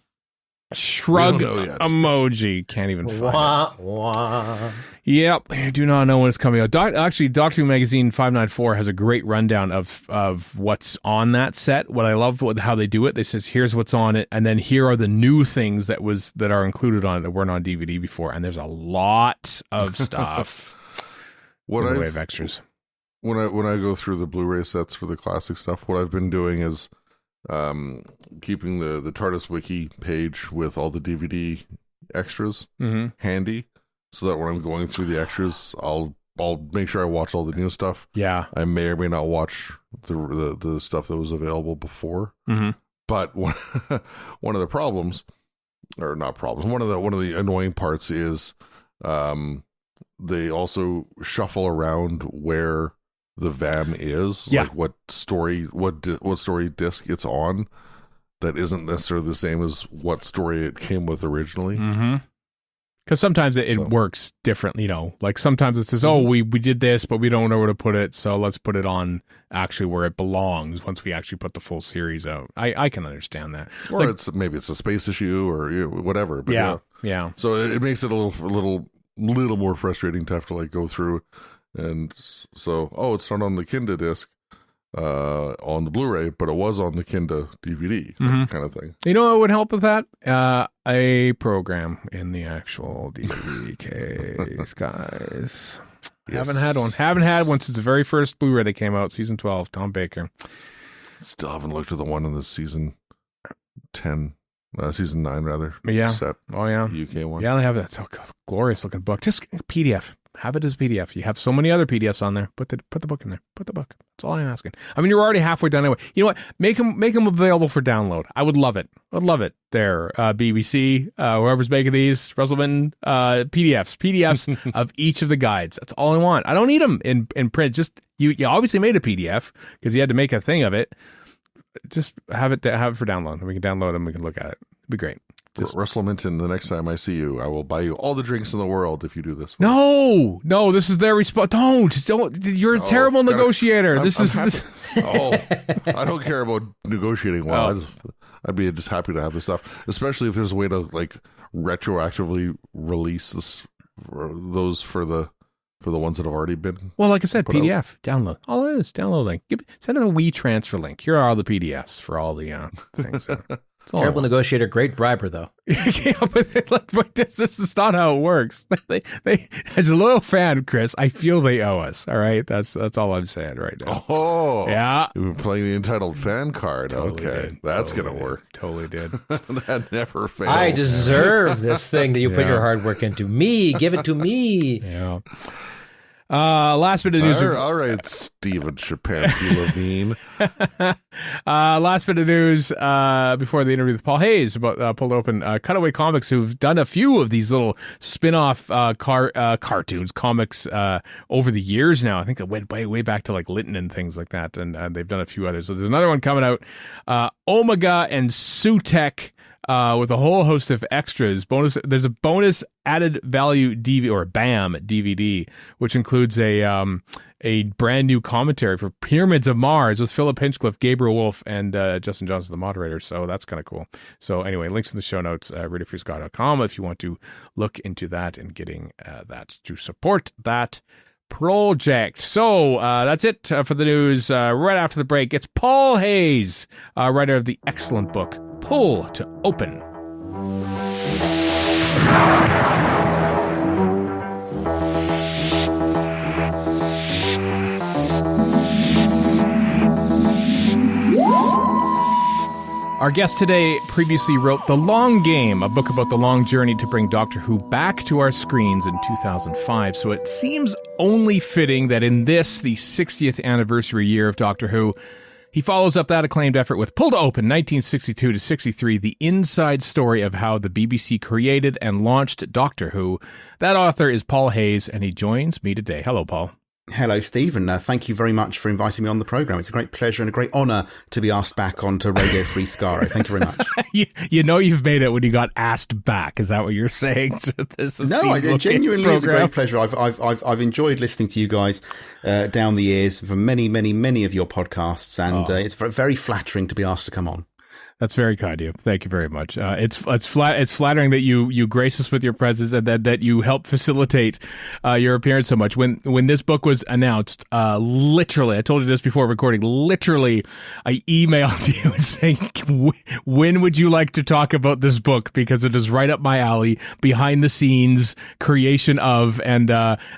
Shrug emoji. Can't even find it. Yep, I do not know when it's coming out. Actually, Doctor Who Magazine 594 has a great rundown of what's on that set. What I love how they do it, they says here's what's on it, and then here are the new things that are included on it that weren't on DVD before, and there's a lot of stuff. In the way of extras. When I go through the Blu-ray sets for the classic stuff, what I've been doing is keeping the TARDIS wiki page with all the DVD extras handy, so that when I'm going through the extras, I'll make sure I watch all the new stuff. Yeah, I may or may not watch the stuff that was available before. But one of the problems, or not problems, one of the annoying parts is they also shuffle around where the VAM is, like what story disc it's on, that isn't necessarily the same as what story it came with originally. Because sometimes it works differently, like sometimes it says, oh, we did this, but we don't know where to put it, so let's put it on actually where it belongs once we actually put the full series out. I can understand that. Or maybe it's a space issue or whatever. But yeah. So it makes it a little more frustrating to have to go through. And so, it's not on the Kinda disc on the Blu-ray, but it was on the Kinda DVD kind of thing. You know what would help with that? A program in the actual DVD case, guys. Yes. Haven't had one since the very first Blu-ray that came out, season 12, Tom Baker. Still haven't looked at the one in the season 10. Season 9, rather. Yeah. Set. Oh, yeah. UK one. Yeah, they have that. It's a glorious looking book. Just PDF. Have it as PDF. You have so many other PDFs on there. Put the book in there. Put the book. That's all I'm asking. I mean, you're already halfway done anyway. You know what? Make them available for download. I would love it. I'd love it. There, BBC, whoever's making these, Russell Vinton, PDFs of each of the guides. That's all I want. I don't need them in print. Just you obviously made a PDF because you had to make a thing of it. Just have it for download. We can download them. We can look at it. It'd be great. Russell Minton, the next time I see you, I will buy you all the drinks in the world if you do this. No, this is their response. Don't. You're a terrible negotiator. I don't care about negotiating well. I'd be just happy to have this stuff, especially if there's a way to retroactively release those for the ones that have already been. Well, like I said, PDF download. All it is downloading. Send them a WeTransfer link. Here are all the PDFs for all the things. Terrible negotiator, great briber, though. Yeah, but this is not how it works. They, as a loyal fan, Chris, I feel they owe us. All right, that's all I'm saying right now. Oh, yeah, you've been playing the entitled fan card. Totally okay, did. That's totally gonna work. Totally did. That never fails. I deserve this thing that you put your hard work into. Me, give it to me. Yeah. Last bit of news. All right, Steven Shapansky Levine. Last bit of news before the interview with Paul Hayes about Pulled Open. Cutaway Comics, who've done a few of these little spin-off cartoons, comics over the years now. I think it went way back to like Linton and things like that, and they've done a few others. So there's another one coming out, Omega and Sutek. With a whole host of extras. There's a bonus added value DVD or BAM DVD, which includes a brand new commentary for Pyramids of Mars with Philip Hinchcliffe, Gabriel Wolf, and Justin Johnson, the moderator. So that's kind of cool. So anyway, links in the show notes, RadioFreeScott.com if you want to look into that and getting that to support that project. So that's it for the news. Right after the break, it's Paul Hayes, writer of the excellent book Pull to Open. Our guest today previously wrote The Long Game, a book about the long journey to bring Doctor Who back to our screens in 2005. So it seems only fitting that in this, the 60th anniversary year of Doctor Who, he follows up that acclaimed effort with Pulled Open, 1962 to 63, the inside story of how the BBC created and launched Doctor Who. That author is Paul Hayes, and he joins me today. Hello, Paul. Hello, Stephen. Thank you very much for inviting me on the programme. It's a great pleasure and a great honour to be asked back onto Radio Free Skaro. Thank you very much. you know you've made it when you got asked back. Is that what you're saying? So this is it genuinely is a great pleasure. I've enjoyed listening to you guys down the years for many of your podcasts, and it's very flattering to be asked to come on. That's very kind of you. Thank you very much. It's flattering that you grace us with your presence and that you help facilitate your appearance so much. When this book was announced, literally, I told you this before recording. Literally, I emailed you saying, "When would you like to talk about this book? Because it is right up my alley, behind the scenes creation of and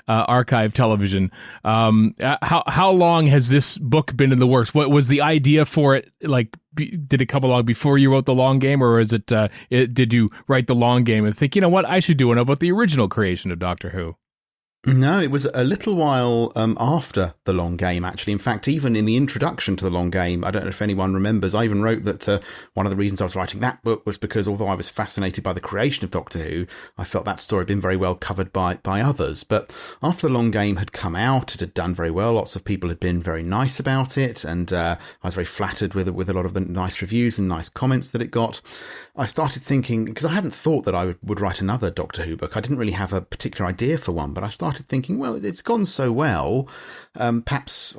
archive television." How long has this book been in the works? What was the idea for it? Like, did it come along before you wrote The Long Game, or is did you write The Long Game and think, you know what, I should do one about the original creation of Doctor Who? No, it was a little while after The Long Game, actually. In fact, even in the introduction to The Long Game, I don't know if anyone remembers, I even wrote that one of the reasons I was writing that book was because although I was fascinated by the creation of Doctor Who, I felt that story had been very well covered by others. But after The Long Game had come out, it had done very well. Lots of people had been very nice about it, and I was very flattered with a lot of the nice reviews and nice comments that it got. I started thinking, because I hadn't thought that I would write another Doctor Who book. I didn't really have a particular idea for one, but I started thinking, well, it's gone so well. Perhaps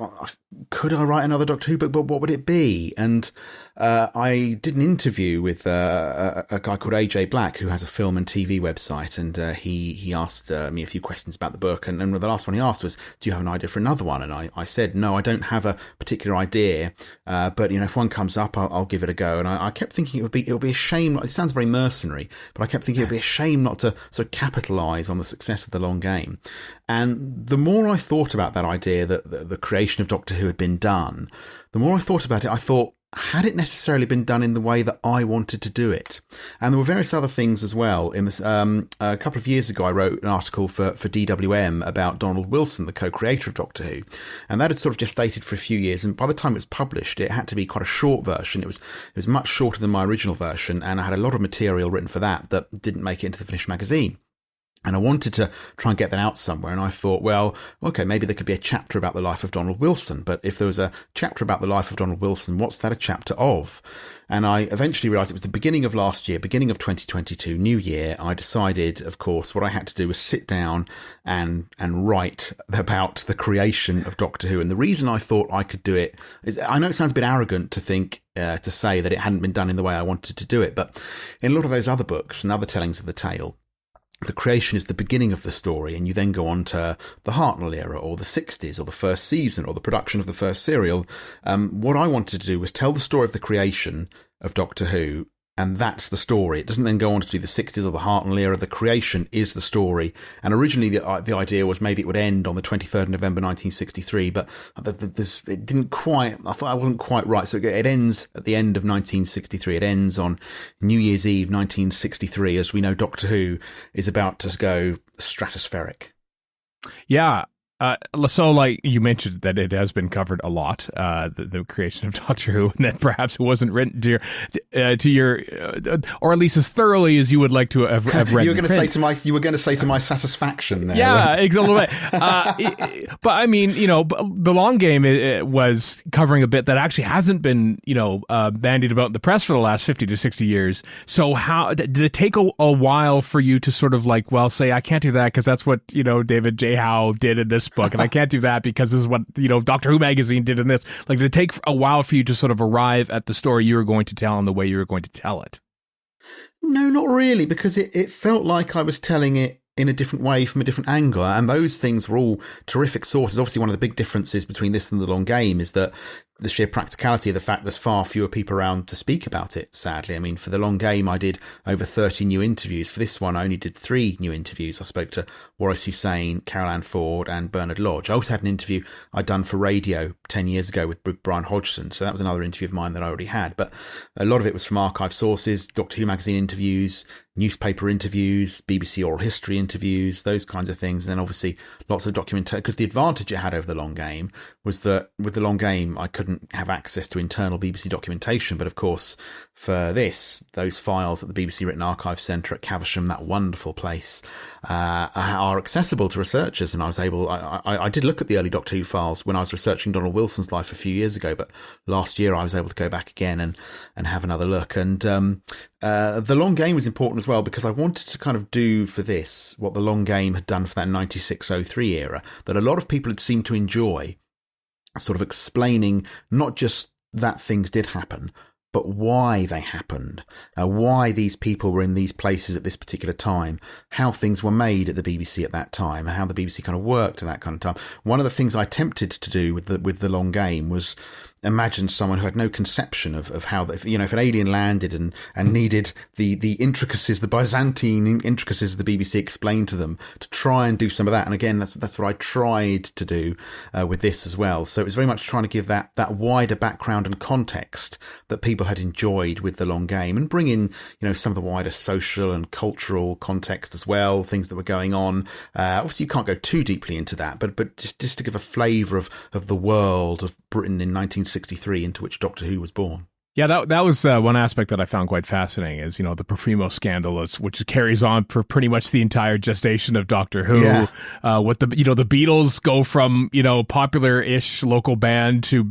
could I write another Doctor Who book? But what would it be? And I did an interview with a guy called AJ Black, who has a film and TV website, and he asked me a few questions about the book. And the last one he asked was, "Do you have an idea for another one?" And I said, "No, I don't have a particular idea, but if one comes up, I'll give it a go." And I kept thinking it would be a shame. It sounds very mercenary, but I kept thinking it would be a shame not to sort of capitalise on the success of The Long Game. And the more I thought about that idea that the creation of Doctor Who had been done, the more I thought about it, I thought, had it necessarily been done in the way that I wanted to do it? And there were various other things as well. In this, a couple of years ago, I wrote an article for DWM about Donald Wilson, the co-creator of Doctor Who. And that had sort of gestated for a few years. And by the time it was published, it had to be quite a short version. It was much shorter than my original version. And I had a lot of material written for that didn't make it into the finished magazine. And I wanted to try and get that out somewhere. And I thought, well, okay, maybe there could be a chapter about the life of Donald Wilson. But if there was a chapter about the life of Donald Wilson, what's that a chapter of? And I eventually realised it was the beginning of last year, beginning of 2022, new year. I decided, of course, what I had to do was sit down and write about the creation of Doctor Who. And the reason I thought I could do it is, I know it sounds a bit arrogant to think, to say that it hadn't been done in the way I wanted to do it. But in a lot of those other books and other tellings of the tale, the creation is the beginning of the story, and you then go on to the Hartnell era, or the 60s, or the first season, or the production of the first serial. What I wanted to do was tell the story of the creation of Doctor Who, and that's the story. It doesn't then go on to do the 60s or the Hartnell era. The creation is the story. And originally the idea was maybe it would end on the 23rd of November 1963, but it didn't quite, I thought I wasn't quite right. So it ends at the end of 1963. It ends on New Year's Eve 1963, as we know Doctor Who is about to go stratospheric. Yeah. So, like you mentioned, that it has been covered a lot, the creation of Doctor Who, and that perhaps it wasn't written to your, or at least as thoroughly as you would like to have read. You were going to say to my satisfaction there. Yeah, exactly. But I mean, the long game it was covering a bit that actually hasn't been, bandied about in the press for the last 50 to 60 years. So how did it take a while for you to sort of like, well, say I can't do that because that's what David J. Howe did in this book, and I can't do that because this is what Doctor Who magazine did in this. Like, did it take a while for you to sort of arrive at the story you were going to tell and the way you were going to tell it? No, not really, because it felt like I was telling it in a different way from a different angle, and those things were all terrific sources. Obviously, one of the big differences between this and the long game is that the sheer practicality of the fact there's far fewer people around to speak about it, sadly. I mean, for the long game, I did over 30 new interviews. For this one, I only did 3 new interviews. I spoke to Waris Hussein, Carol Ann Ford, and Bernard Lodge. I also had an interview I'd done for radio 10 years ago with Brian Hodgson, so that was another interview of mine that I already had. But a lot of it was from archive sources, Doctor Who magazine interviews, newspaper interviews, BBC oral history interviews, those kinds of things. And then obviously lots of documentation, because the advantage it had over the long game was that with the long game, I couldn't have access to internal BBC documentation. But of course, for this, those files at the BBC Written Archive Centre at Caversham, that wonderful place, are accessible to researchers. And I was able, I did look at the early Doctor Who files when I was researching Donald Wilson's life a few years ago, but last year I was able to go back again and have another look. And the long game was important as well, because I wanted to kind of do for this what the long game had done for that 96-03 era, that a lot of people had seemed to enjoy, sort of explaining not just that things did happen, but why they happened, why these people were in these places at this particular time, how things were made at the BBC at that time, how the BBC kind of worked at that kind of time. One of the things I attempted to do with the long game was imagine someone who had no conception of how, if an alien landed and needed the intricacies, the Byzantine intricacies of the BBC explained to them, to try and do some of that. And again, that's what I tried to do with this as well. So it was very much trying to give that wider background and context that people had enjoyed with the long game, and bring in, some of the wider social and cultural context as well, things that were going on. Obviously, you can't go too deeply into that, but just to give a flavour of the world of Britain in 1963 into which Doctor Who was born. Yeah, that was one aspect that I found quite fascinating, is, the Profumo scandal, which carries on for pretty much the entire gestation of Doctor Who. Yeah. What the Beatles go from, popular-ish local band to,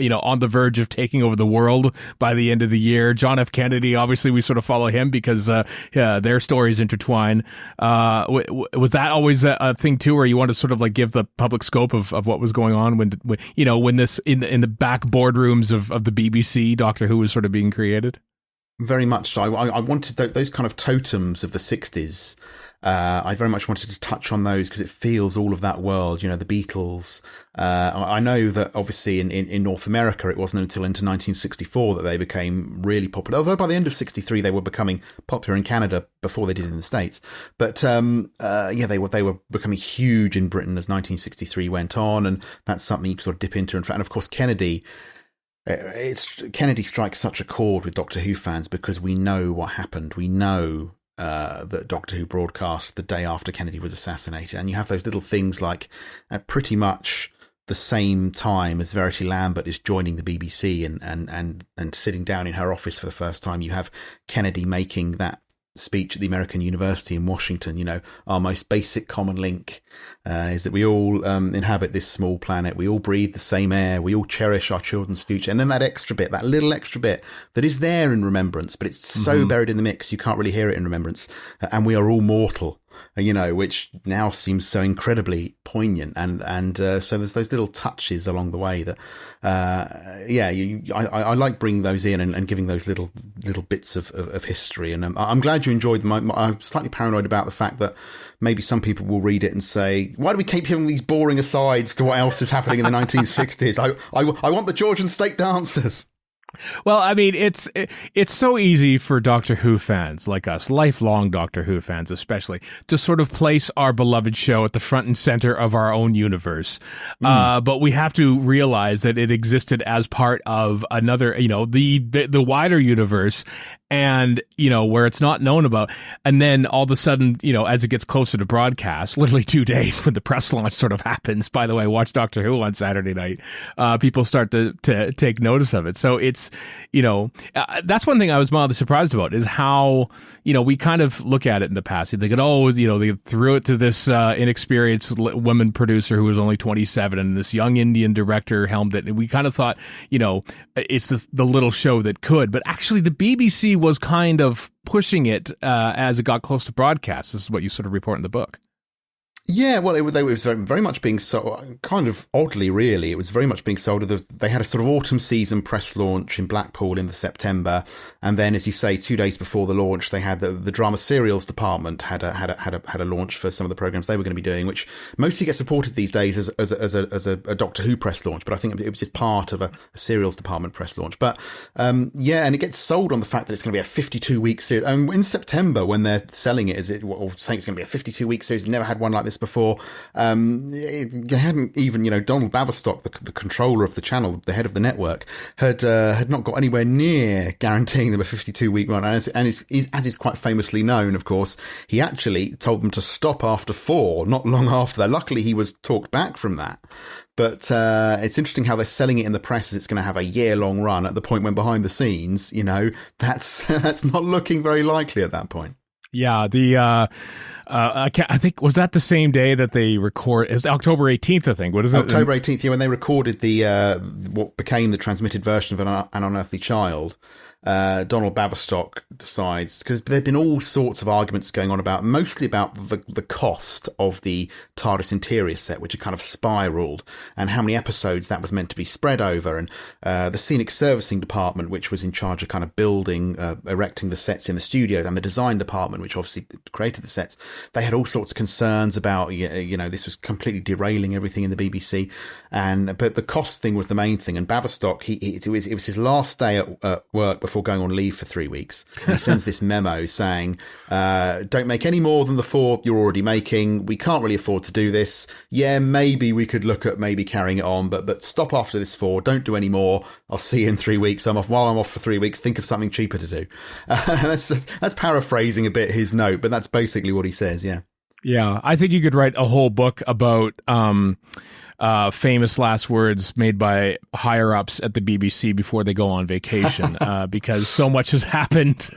on the verge of taking over the world by the end of the year. John F. Kennedy, obviously we sort of follow him because their stories intertwine. Was that always a thing too, where you want to sort of like give the public scope of what was going on when this in the back boardrooms of the BBC, Doctor Who was sort of being created? Very much so. I wanted those kind of totems of the 60s. I very much wanted to touch on those because it feels all of that world, the Beatles. I know that obviously in North America, it wasn't until into 1964 that they became really popular. Although by the end of 63, they were becoming popular in Canada before they did in the States. But they were becoming huge in Britain as 1963 went on. And that's something you can sort of dip into. And of course, Kennedy strikes such a chord with Doctor Who fans because we know what happened. We know that Doctor Who broadcast the day after Kennedy was assassinated, and you have those little things like at pretty much the same time as Verity Lambert is joining the BBC and sitting down in her office for the first time, you have Kennedy making that speech at the American University in Washington. Our most basic common link is that we all inhabit this small planet, we all breathe the same air, we all cherish our children's future. And then that little extra bit that is there in remembrance, but it's so buried in the mix you can't really hear it in remembrance, and we are all mortal, which now seems so incredibly poignant. And so there's those little touches along the way that I like bringing those in and giving those little bits of history. And I'm glad you enjoyed them. I'm slightly paranoid about the fact that maybe some people will read it and say, why do we keep hearing these boring asides to what else is happening in the 1960s? I want the Georgian state dancers. Well, I mean, it's so easy for Doctor Who fans like us, lifelong Doctor Who fans especially, to sort of place our beloved show at the front and center of our own universe. But we have to realize that it existed as part of another, the wider universe. and, where it's not known about. And then all of a sudden, as it gets closer to broadcast, literally 2 days when the press launch sort of happens, by the way, watch Doctor Who on Saturday night, people start to take notice of it. So it's, that's one thing I was mildly surprised about, is how, we kind of look at it in the past. You think, they threw it to this inexperienced woman producer who was only 27, and this young Indian director helmed it. And we kind of thought, it's the little show that could. But actually, the BBC was kind of pushing it as it got close to broadcast. This is what you sort of report in the book. Yeah, well, they were very much being sold, kind of oddly, really. It was very much being sold. They had a sort of autumn season press launch in Blackpool in the September, and then, as you say, 2 days before the launch, they had the drama serials department had a launch for some of the programs they were going to be doing, which mostly gets reported these days as a Doctor Who press launch. But I think it was just part of a serials department press launch. But and it gets sold on the fact that it's going to be a 52-week series. And in September, when they're selling it, or saying it's going to be a 52-week series, never had one like this before. They hadn't even, Donald Baverstock, the controller of the channel, the head of the network, had not got anywhere near guaranteeing them a 52-week run. And as is quite famously known, of course, he actually told them to stop after 4, not long after that. Luckily, he was talked back from that. But it's interesting how they're selling it in the press as it's going to have a year-long run, at the point when behind the scenes, that's not looking very likely at that point. Yeah, I think, was that the same day that they record? It was October 18th, I think. What is it? October 18th, when they recorded what became the transmitted version of An Unearthly Child. Donald Baverstock decides, because there have been all sorts of arguments going on mostly about the cost of the TARDIS interior set, which had kind of spiraled, and how many episodes that was meant to be spread over, and the scenic servicing department, which was in charge of kind of building, erecting the sets in the studios, and the design department, which obviously created the sets. They had all sorts of concerns about, this was completely derailing everything in the BBC, but the cost thing was the main thing. And Baverstock, it was his last day at work before going on leave for 3 weeks. And he sends this memo saying, don't make any more than the 4 you're already making. We can't really afford to do this. Yeah, maybe we could look at maybe carrying it on, but stop after this 4. Don't do any more. I'll see you in 3 weeks. While I'm off for 3 weeks, think of something cheaper to do. That's paraphrasing a bit his note, but that's basically what he says, yeah. Yeah, I think you could write a whole book about famous last words made by higher-ups at the BBC before they go on vacation, because so much has happened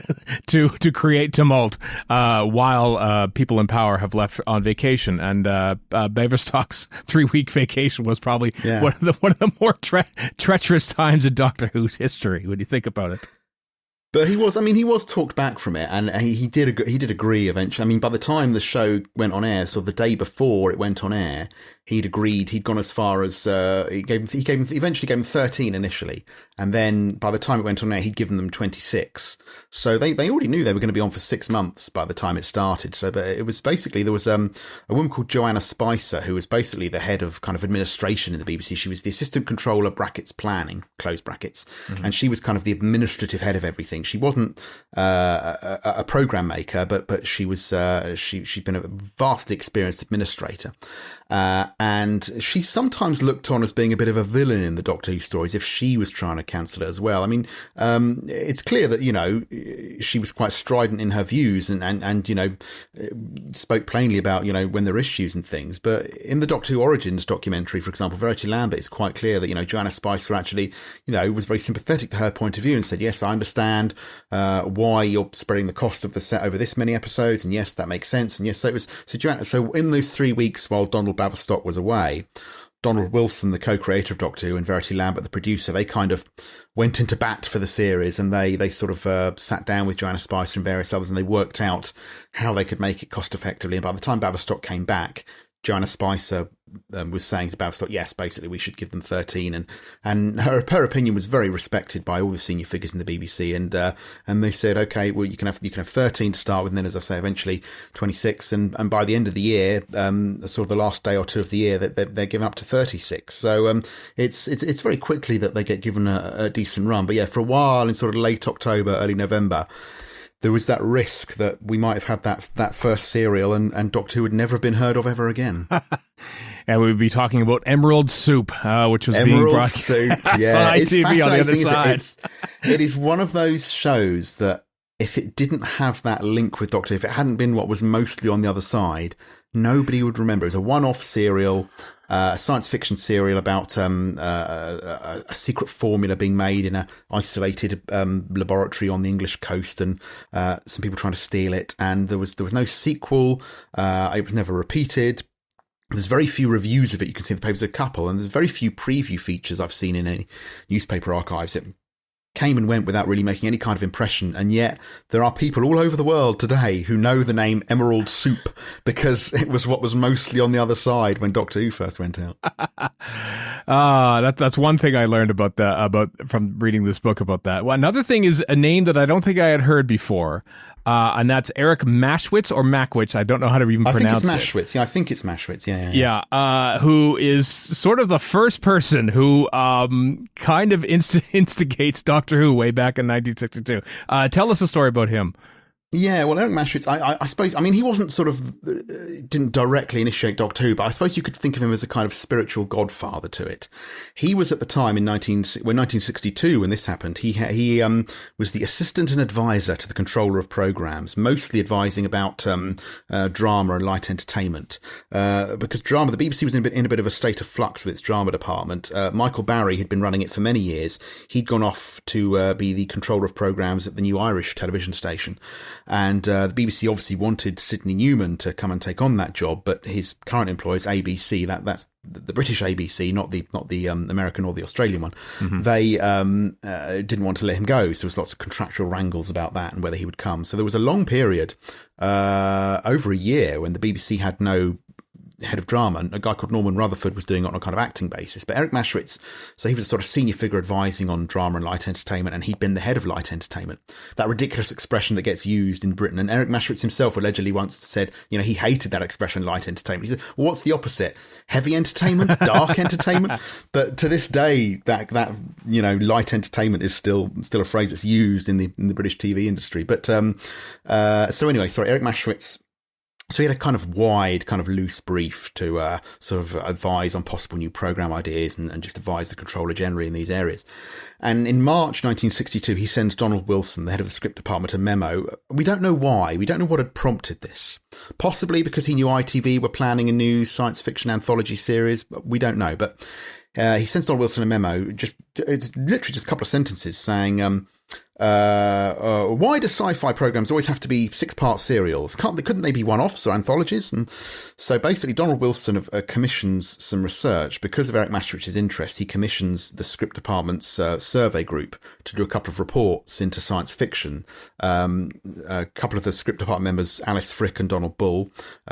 to create tumult while people in power have left on vacation. And Baverstock's 3-week vacation was probably one of the more treacherous times in Doctor Who's history, when you think about it. But he was talked back from it, and he did agree eventually. I mean, by the time the show went on air, so the day before it went on air, he'd agreed. He'd gone as far as he eventually gave him 13 initially, and then by the time it went on air, he'd given them 26. So they already knew they were going to be on for 6 months by the time it started. So, but it was basically, there was a woman called Joanna Spicer, who was basically the head of kind of administration in the BBC. She was the assistant controller brackets planning, close brackets, and she was kind of the administrative head of everything. She wasn't a program maker, but she was she'd been a vastly experienced administrator. And she's sometimes looked on as being a bit of a villain in the Doctor Who stories, if she was trying to cancel it as well. I mean, it's clear that, she was quite strident in her views and spoke plainly about, when there are issues and things. But in the Doctor Who Origins documentary, for example, Verity Lambert, it's quite clear that, Joanna Spicer actually, was very sympathetic to her point of view and said, yes, I understand why you're spreading the cost of the set over this many episodes. And yes, that makes sense. And yes, so in those 3 weeks while Donald Baverstock was away, Donald Wilson, the co-creator of Doctor Who, and Verity Lambert, the producer, they kind of went into bat for the series, and they sort of sat down with Joanna Spicer and various others, and they worked out how they could make it cost effectively. And by the time Baverstock came back, Joanna Spicer was saying to Baverstock, yes, basically we should give them 13, and her opinion was very respected by all the senior figures in the BBC, and they said, okay, well you can have 13 to start with, and then, as I say, eventually 26, and by the end of the year, sort of the last day or two of the year, they're given up to 36. So it's very quickly that they get given a decent run. But yeah, for a while in sort of late October, early November, there was that risk that we might have had that first serial and Doctor Who would never have been heard of ever again. And we would be talking about Emerald Soup, which was being brought Soup. Yeah, on ITV on the other side. It is one of those shows that if it didn't have that link with Doctor Who, if it hadn't been what was mostly on the other side, nobody would remember. It was a one-off serial, a science fiction serial about a secret formula being made in a isolated laboratory on the English coast, and some people trying to steal it. And there was no sequel. It was never repeated. There's very few reviews of it. You can see in the papers a couple, and there's very few preview features I've seen in any newspaper archives. It came and went without really making any kind of impression, and yet there are people all over the world today who know the name Emerald Soup because it was what was mostly on the other side when Doctor Who first went out. That's one thing I learned about from reading this book about that. Well, another thing is a name that I don't think I had heard before. And that's Eric Maschwitz or Mackwitz. I don't know how to even pronounce it. I think it's Maschwitz. Yeah, I think it's Maschwitz. Yeah. Who is sort of the first person who kind of instigates Doctor Who way back in 1962. Tell us a story about him. Yeah, well, Eric Maschwitz, I suppose, I mean, he wasn't sort of, didn't directly initiate Doctor Who, but I suppose you could think of him as a kind of spiritual godfather to it. He was at the time in 1962 when this happened. He was the assistant and advisor to the controller of programs, mostly advising about drama and light entertainment. Because drama, the BBC was in a bit of a state of flux with its drama department. Michael Barry had been running it for many years. He'd gone off to be the controller of programs at the New Irish television station. And the BBC obviously wanted Sidney Newman to come and take on that job, but his current employers, ABC, that's the British ABC, not the American or the Australian one. Mm-hmm. They didn't want to let him go, so there was lots of contractual wrangles about that and whether he would come. So there was a long period, over a year, when the BBC had no head of drama, and a guy called Norman Rutherford was doing it on a kind of acting basis. But Eric Maschwitz, so he was a sort of senior figure advising on drama and light entertainment, and he'd been the head of light entertainment. That ridiculous expression that gets used in Britain. And Eric Maschwitz himself allegedly once said, he hated that expression, light entertainment. He said, well, what's the opposite? Heavy entertainment? Dark entertainment? But to this day, that light entertainment is still a phrase that's used in the British TV industry. But so anyway, sorry, Eric Maschwitz. So he had a kind of wide, kind of loose brief to sort of advise on possible new programme ideas and just advise the controller generally in these areas. And in March 1962, he sends Donald Wilson, the head of the script department, a memo. We don't know why. We don't know what had prompted this. Possibly because he knew ITV were planning a new science fiction anthology series. We don't know. But he sends Donald Wilson a memo. It's literally just a couple of sentences saying... why do sci-fi programs always have to be 6-part serials? Couldn't they be one-offs or anthologies? And so basically Donald Wilson commissions some research. Because of Eric Maschwitz's interest, he commissions the script department's survey group to do a couple of reports into science fiction. A couple of the script department members, Alice Frick and Donald Bull,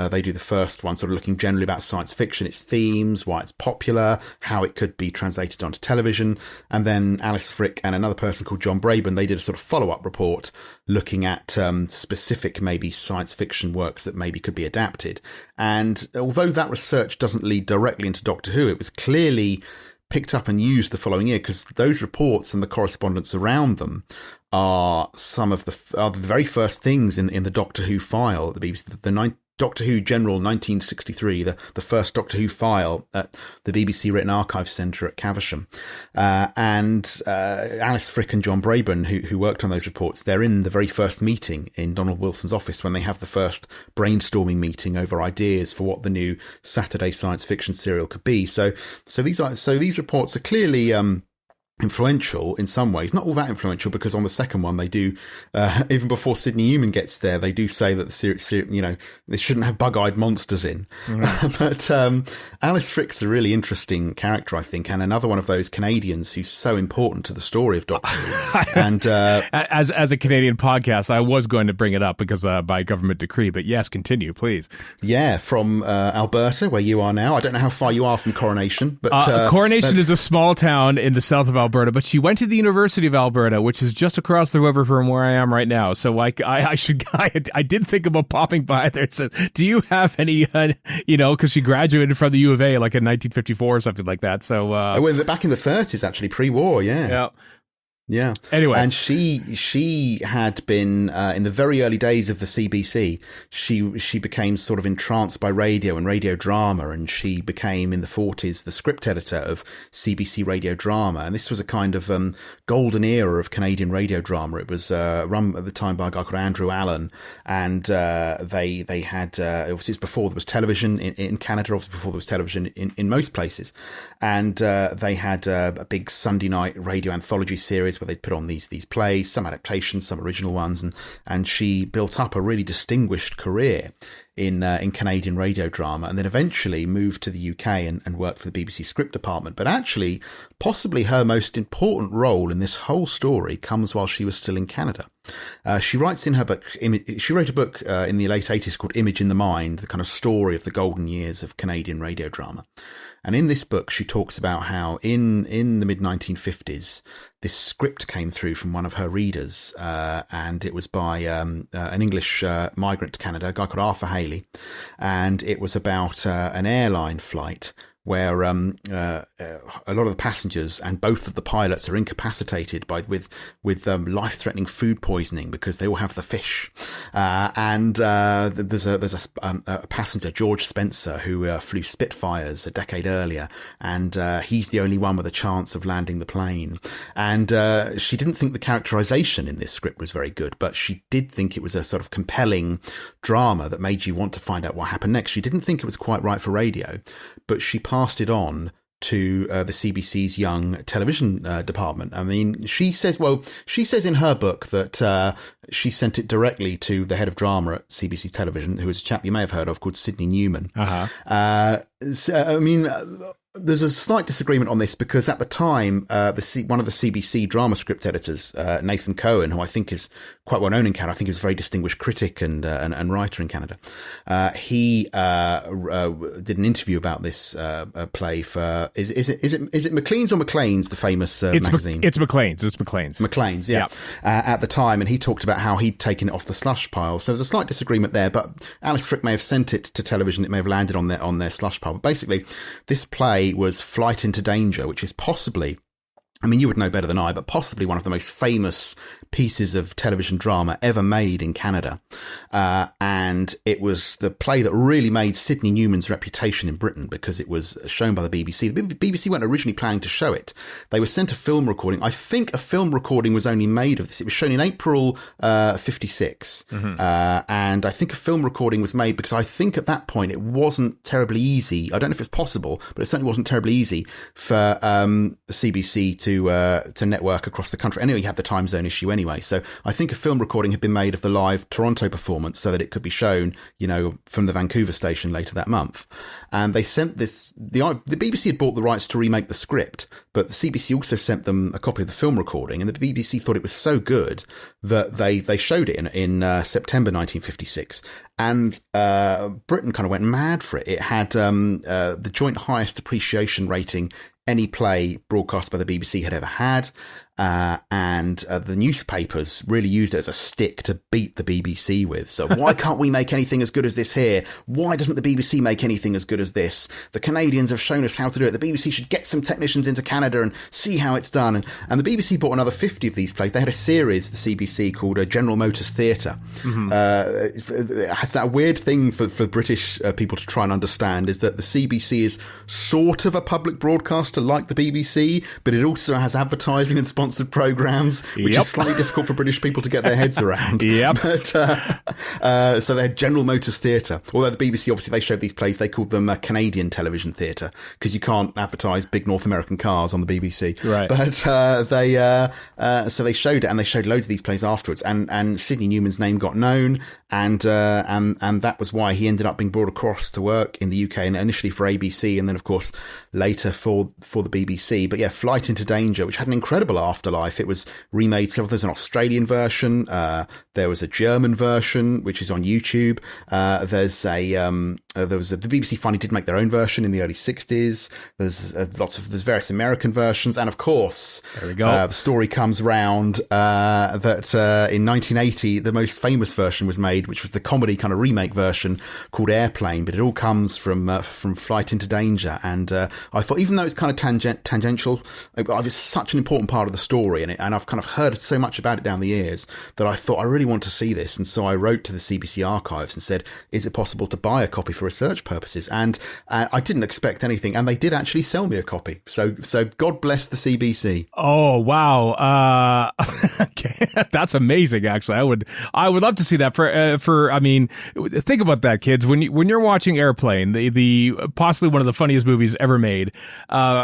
they do the first one, sort of looking generally about science fiction, its themes, why it's popular, how it could be translated onto television. And then Alice Frick and another person called John Braben, they did a sort of follow-up report looking at specific maybe science fiction works that maybe could be adapted. And although that research doesn't lead directly into Doctor Who, it was clearly picked up and used the following year, because those reports and the correspondence around them are some of the very first things in the Doctor Who file at the BBC, Doctor Who General 1963, the first Doctor Who file at the BBC Written Archives Centre at Caversham. And Alice Frick and John Braben, who worked on those reports, they're in the very first meeting in Donald Wilson's office when they have the first brainstorming meeting over ideas for what the new Saturday science fiction serial could be. So these reports are clearly influential in some ways, not all that influential, because on the second one they do, even before Sidney Newman gets there, they do say that the series, they shouldn't have bug-eyed monsters in. Mm. But Alice Frick's a really interesting character, I think, and another one of those Canadians who's so important to the story of Doctor Who. And as a Canadian podcast, I was going to bring it up because by government decree, but yes, continue, please. Yeah, from Alberta, where you are now. I don't know how far you are from Coronation, but Coronation is a small town in the south of Alberta, but she went to the University of Alberta, which is just across the river from where I am right now. So I did think about popping by there and said, do you have any, because she graduated from the U of A like in 1954 or something like that. So back in the 30s, actually, pre-war, yeah. Yeah. Yeah. Anyway. And she had been in the very early days of the CBC. She became sort of entranced by radio and radio drama, and she became in the 40s the script editor of CBC radio drama. And this was a kind of golden era of Canadian radio drama. It was run at the time by a guy called Andrew Allen, and they had obviously it was before there was television in Canada, obviously before there was television in most places, and they had a big Sunday night radio anthology series where they'd put on these plays, some adaptations, some original ones, and she built up a really distinguished career in Canadian radio drama, and then eventually moved to the UK and worked for the BBC script department. But actually, possibly her most important role in this whole story comes while she was still in Canada. She writes in her book, she wrote a book in the late 80s called Image in the Mind, the kind of story of the golden years of Canadian radio drama. And in this book, she talks about how in the mid-1950s, this script came through from one of her readers, and it was by an English migrant to Canada, a guy called Arthur Haley, and it was about an airline flight where a lot of the passengers and both of the pilots are incapacitated with life-threatening food poisoning because they all have the fish. And there's a passenger, George Spencer, who flew Spitfires a decade earlier, and he's the only one with a chance of landing the plane. And she didn't think the characterization in this script was very good, but she did think it was a sort of compelling drama that made you want to find out what happened next. She didn't think it was quite right for radio, but she passed it on to the CBC's young television department. I mean, she says in her book that she sent it directly to the head of drama at CBC Television, who is a chap you may have heard of called Sidney Newman. I mean, there's a slight disagreement on this because at the time, one of the CBC drama script editors, Nathan Cohen, who I think is quite well known in Canada, I think he was a very distinguished critic and writer in Canada. He did an interview about this play for is it Maclean's or Maclean's, the famous magazine? It's Maclean's. It's Maclean's. Maclean's, yeah. At the time, and he talked about how he'd taken it off the slush pile. So there's a slight disagreement there, but Alice Frick may have sent it to television. It may have landed on their slush pile. But basically, this play was Flight into Danger, which is possibly, I mean, you would know better than I, but possibly one of the most famous pieces of television drama ever made in Canada. And it was the play that really made Sidney Newman's reputation in Britain because it was shown by the BBC. The BBC weren't originally planning to show it. They were sent a film recording. I think a film recording was only made of this. It was shown in April 56. Mm-hmm. And I think a film recording was made because I think at that point it wasn't terribly easy. I don't know if it's possible, but it certainly wasn't terribly easy for CBC to network across the country. Anyway, you had the time zone issue anyway. So I think a film recording had been made of the live Toronto performance so that it could be shown, from the Vancouver station later that month. And they sent this, the BBC had bought the rights to remake the script, but the CBC also sent them a copy of the film recording, and the BBC thought it was so good that they showed it in September 1956. And Britain kind of went mad for it. It had the joint highest appreciation rating any play broadcast by the BBC had ever had. And the newspapers really used it as a stick to beat the BBC with. So why can't we make anything as good as this here? Why doesn't the BBC make anything as good as this? The Canadians have shown us how to do it. The BBC should get some technicians into Canada and see how it's done. And the BBC bought another 50 of these plays. They had a series, the CBC, called General Motors Theatre. Mm-hmm. It has that weird thing for British people to try and understand, is that the CBC is sort of a public broadcaster like the BBC, but it also has advertising and sponsored programs, which is slightly difficult for British people to get their heads around. But so they had General Motors Theatre. Although the BBC, obviously, they showed these plays, they called them Canadian television theatre, because you can't advertise big North American cars on the BBC. Right. But so they showed it, and they showed loads of these plays afterwards, and Sidney Newman's name got known, and that was why he ended up being brought across to work in the UK, and initially for ABC, and then of course later for the BBC. But yeah, Flight into Danger, which had an incredible afterlife. It was remade. So there's an Australian version. There was a German version, which is on YouTube. The BBC finally did make their own version in the early 60s. There's various American versions, and of course, there we go. The story comes round that in 1980 the most famous version was made, which was the comedy kind of remake version called Airplane. But it all comes from Flight into Danger, and I thought, even though it's kind of tangential, it was such an important part of the story, and I've kind of heard so much about it down the years that I thought I really want to see this. And so I wrote to the CBC archives and said, is it possible to buy a copy for research purposes? And I didn't expect anything, and they did actually sell me a copy. So God bless the CBC. Oh wow! Okay, that's amazing. Actually, I would love to see that. I mean, think about that, kids. When you're watching Airplane, the possibly one of the funniest movies ever made.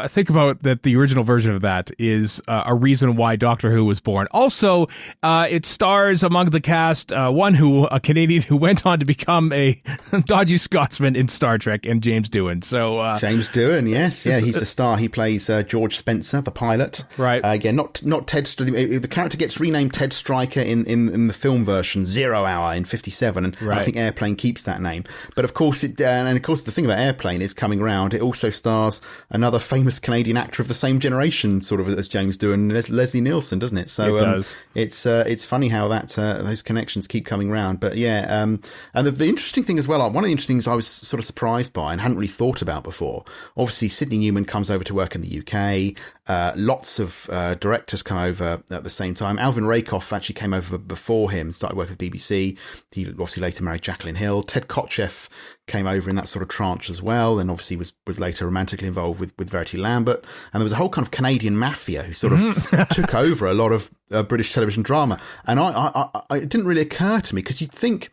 Think about that. The original version of that is a reason why Doctor Who was born. Also, it stars among the cast a Canadian who went on to become a dodgy Scotsman in Star Trek, and James Doohan. So James Doohan, yes, yeah, he's the star. He plays George Spencer, the pilot. Right. Again, not Ted. The character gets renamed Ted Stryker in the film version, 0 Hour in '57, and right. I think Airplane keeps that name. But of course, the thing about Airplane is coming round. It also stars another famous Canadian actor of the same generation, sort of as James Doohan, Leslie Nielsen, doesn't it? So it does. It's funny how those connections keep coming round. But yeah, and the interesting thing as well, one of the interesting things I was sort of surprised by and hadn't really thought about before. Obviously, Sidney Newman comes over to work in the UK. Lots of directors come over at the same time. Alvin Rakoff actually came over before him, started working with BBC. He obviously later married Jacqueline Hill. Ted Kotcheff came over in that sort of tranche as well, and obviously was later romantically involved with Verity Lambert. And there was a whole kind of Canadian mafia who sort of took over a lot of British television drama. And it didn't really occur to me, because you'd think,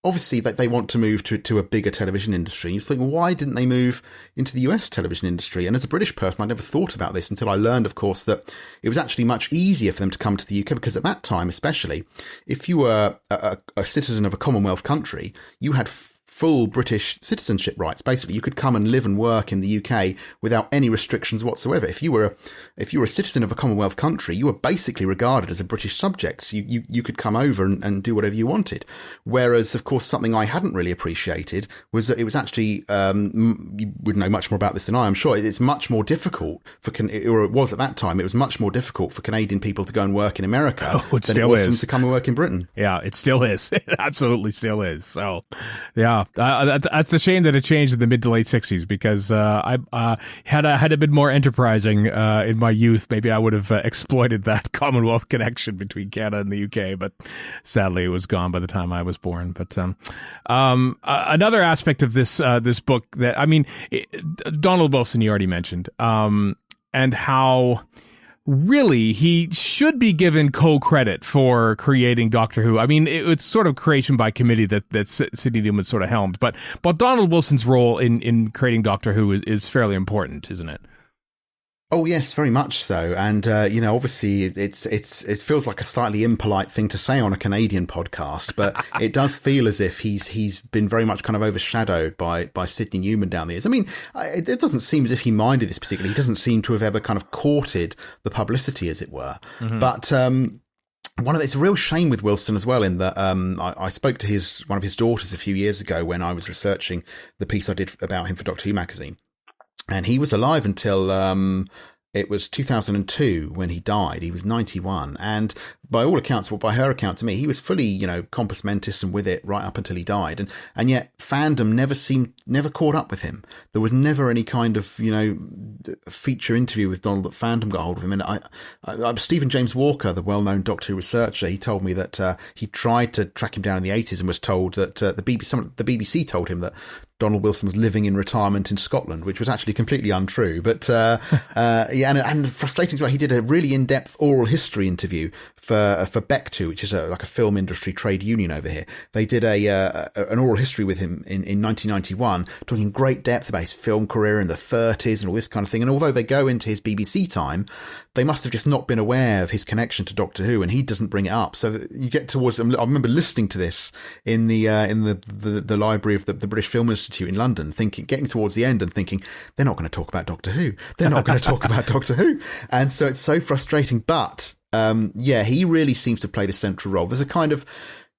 obviously, that they want to move to a bigger television industry. And you think, well, why didn't they move into the US television industry? And as a British person, I never thought about this until I learned, of course, that it was actually much easier for them to come to the UK, because at that time, especially, if you were a citizen of a Commonwealth country, you had full British citizenship rights. Basically, you could come and live and work in the UK without any restrictions whatsoever. If you were a citizen of a Commonwealth country, you were basically regarded as a British subject. So you could come over and do whatever you wanted. Whereas, of course, something I hadn't really appreciated was that it was actually, you would know much more about this than I am sure, it's much more difficult or it was at that time, it was much more difficult for Canadian people to go and work in America than it was for them to come and work in Britain. Yeah, it still is. It absolutely still is. So, yeah. That's a shame that it changed in the mid to late 60s, because had I been more enterprising in my youth, maybe I would have exploited that Commonwealth connection between Canada and the UK. But sadly, it was gone by the time I was born. But another aspect of this book that, I mean, Donald Wilson, you already mentioned, and how really he should be given co-credit for creating Doctor Who. I mean, it's sort of creation by committee that Sidney Newman sort of helmed, but Donald Wilson's role in creating Doctor Who is fairly important, isn't it? Oh yes, very much so. And obviously, it feels like a slightly impolite thing to say on a Canadian podcast, but it does feel as if he's been very much kind of overshadowed by Sidney Newman down the years. I mean, it doesn't seem as if he minded this particularly. He doesn't seem to have ever kind of courted the publicity, as it were. Mm-hmm. But it's a real shame with Wilson as well, in that I spoke to one of his daughters a few years ago when I was researching the piece I did about him for Doctor Who magazine. And he was alive until it was 2002 when he died. He was 91. And by all accounts, well, by her account to me, he was fully, compos mentis and with it right up until he died. And yet fandom never caught up with him. There was never any kind of, feature interview with Donald that fandom got hold of him. And Stephen James Walker, the well-known Doctor Who researcher, he told me that he tried to track him down in the 80s and was told that the BBC told him that Donald Wilson was living in retirement in Scotland, which was actually completely untrue. But and frustrating as well, he did a really in-depth oral history interview for Bectu, which is like a film industry trade union over here. They did an oral history with him in 1991, talking in great depth about his film career in the 30s and all this kind of thing. And although they go into his BBC time, they must have just not been aware of his connection to Doctor Who, and he doesn't bring it up. So you get towards, I remember listening to this in the library of the British Film Institute in London, getting towards the end and thinking, they're not going to talk about Doctor Who. They're not going to talk about Doctor Who. And so it's so frustrating. But he really seems to have played a central role. There's a kind of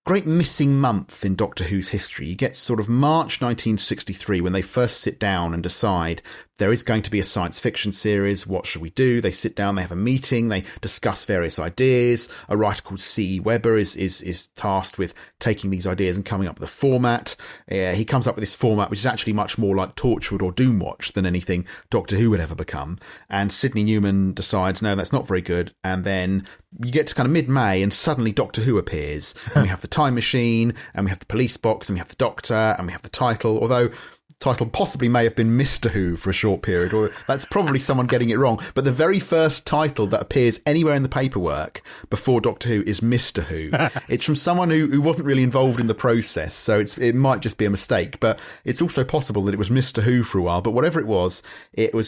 great missing month in Doctor Who's history. You get sort of March 1963 when they first sit down and decide there is going to be a science fiction series. What should we do? They sit down, they have a meeting, they discuss various ideas. A writer called C.E. Weber is tasked with taking these ideas and coming up with a format. He comes up with this format, which is actually much more like Torchwood or Doomwatch than anything Doctor Who would ever become. And Sidney Newman decides, no, that's not very good. And then you get to kind of mid-May and suddenly Doctor Who appears. And we have the time machine, and we have the police box, and we have the Doctor, and we have the title. Although title possibly may have been Mr. Who for a short period, or that's probably someone getting it wrong. But the very first title that appears anywhere in the paperwork before Doctor Who is Mr. Who. It's from someone who wasn't really involved in the process, so it might just be a mistake. But it's also possible that it was Mr. Who for a while. But whatever it was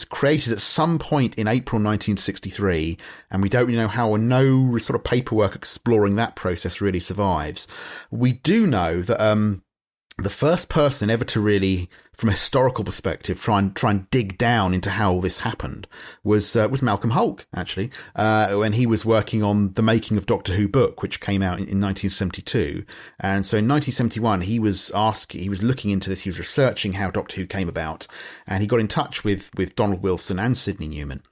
created at some point in April 1963, and we don't really know how, or no sort of paperwork exploring that process really survives. We do know that the first person ever to really, from a historical perspective, try and dig down into how all this happened was Malcolm Hulke, actually, when he was working on the Making of Doctor Who book, which came out in 1972. And so in 1971, he was looking into this, he was researching how Doctor Who came about, and he got in touch with Donald Wilson and Sidney Newman.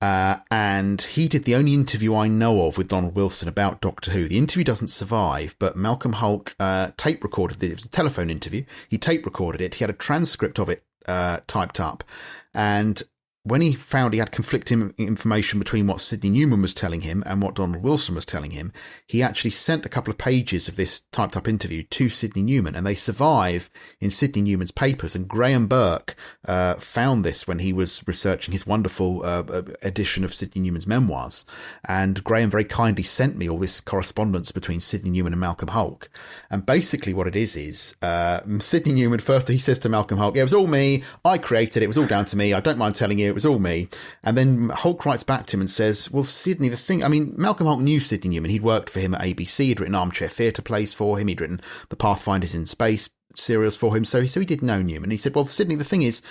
And he did the only interview I know of with Donald Wilson about Doctor Who. The interview doesn't survive, but Malcolm Hulke tape recorded it. It was a telephone interview. He tape recorded it. He had a transcript of it typed up. And when he found he had conflicting information between what Sidney Newman was telling him and what Donald Wilson was telling him, he actually sent a couple of pages of this typed up interview to Sidney Newman, and they survive in Sidney Newman's papers. And Graham Burke found this when he was researching his wonderful edition of Sidney Newman's memoirs. And Graham very kindly sent me all this correspondence between Sidney Newman and Malcolm Hulke. And basically what it is Sidney Newman, first he says to Malcolm Hulke, "Yeah, it was all me. I created it. It was all down to me. I don't mind telling you. It was all me." And then Hulke writes back to him and says, well, Sidney, Malcolm Hulke knew Sidney Newman. He'd worked for him at ABC. He'd written armchair theatre plays for him. He'd written the Pathfinders in Space serials for him. So he did know Newman. He said, well, Sidney, the thing is,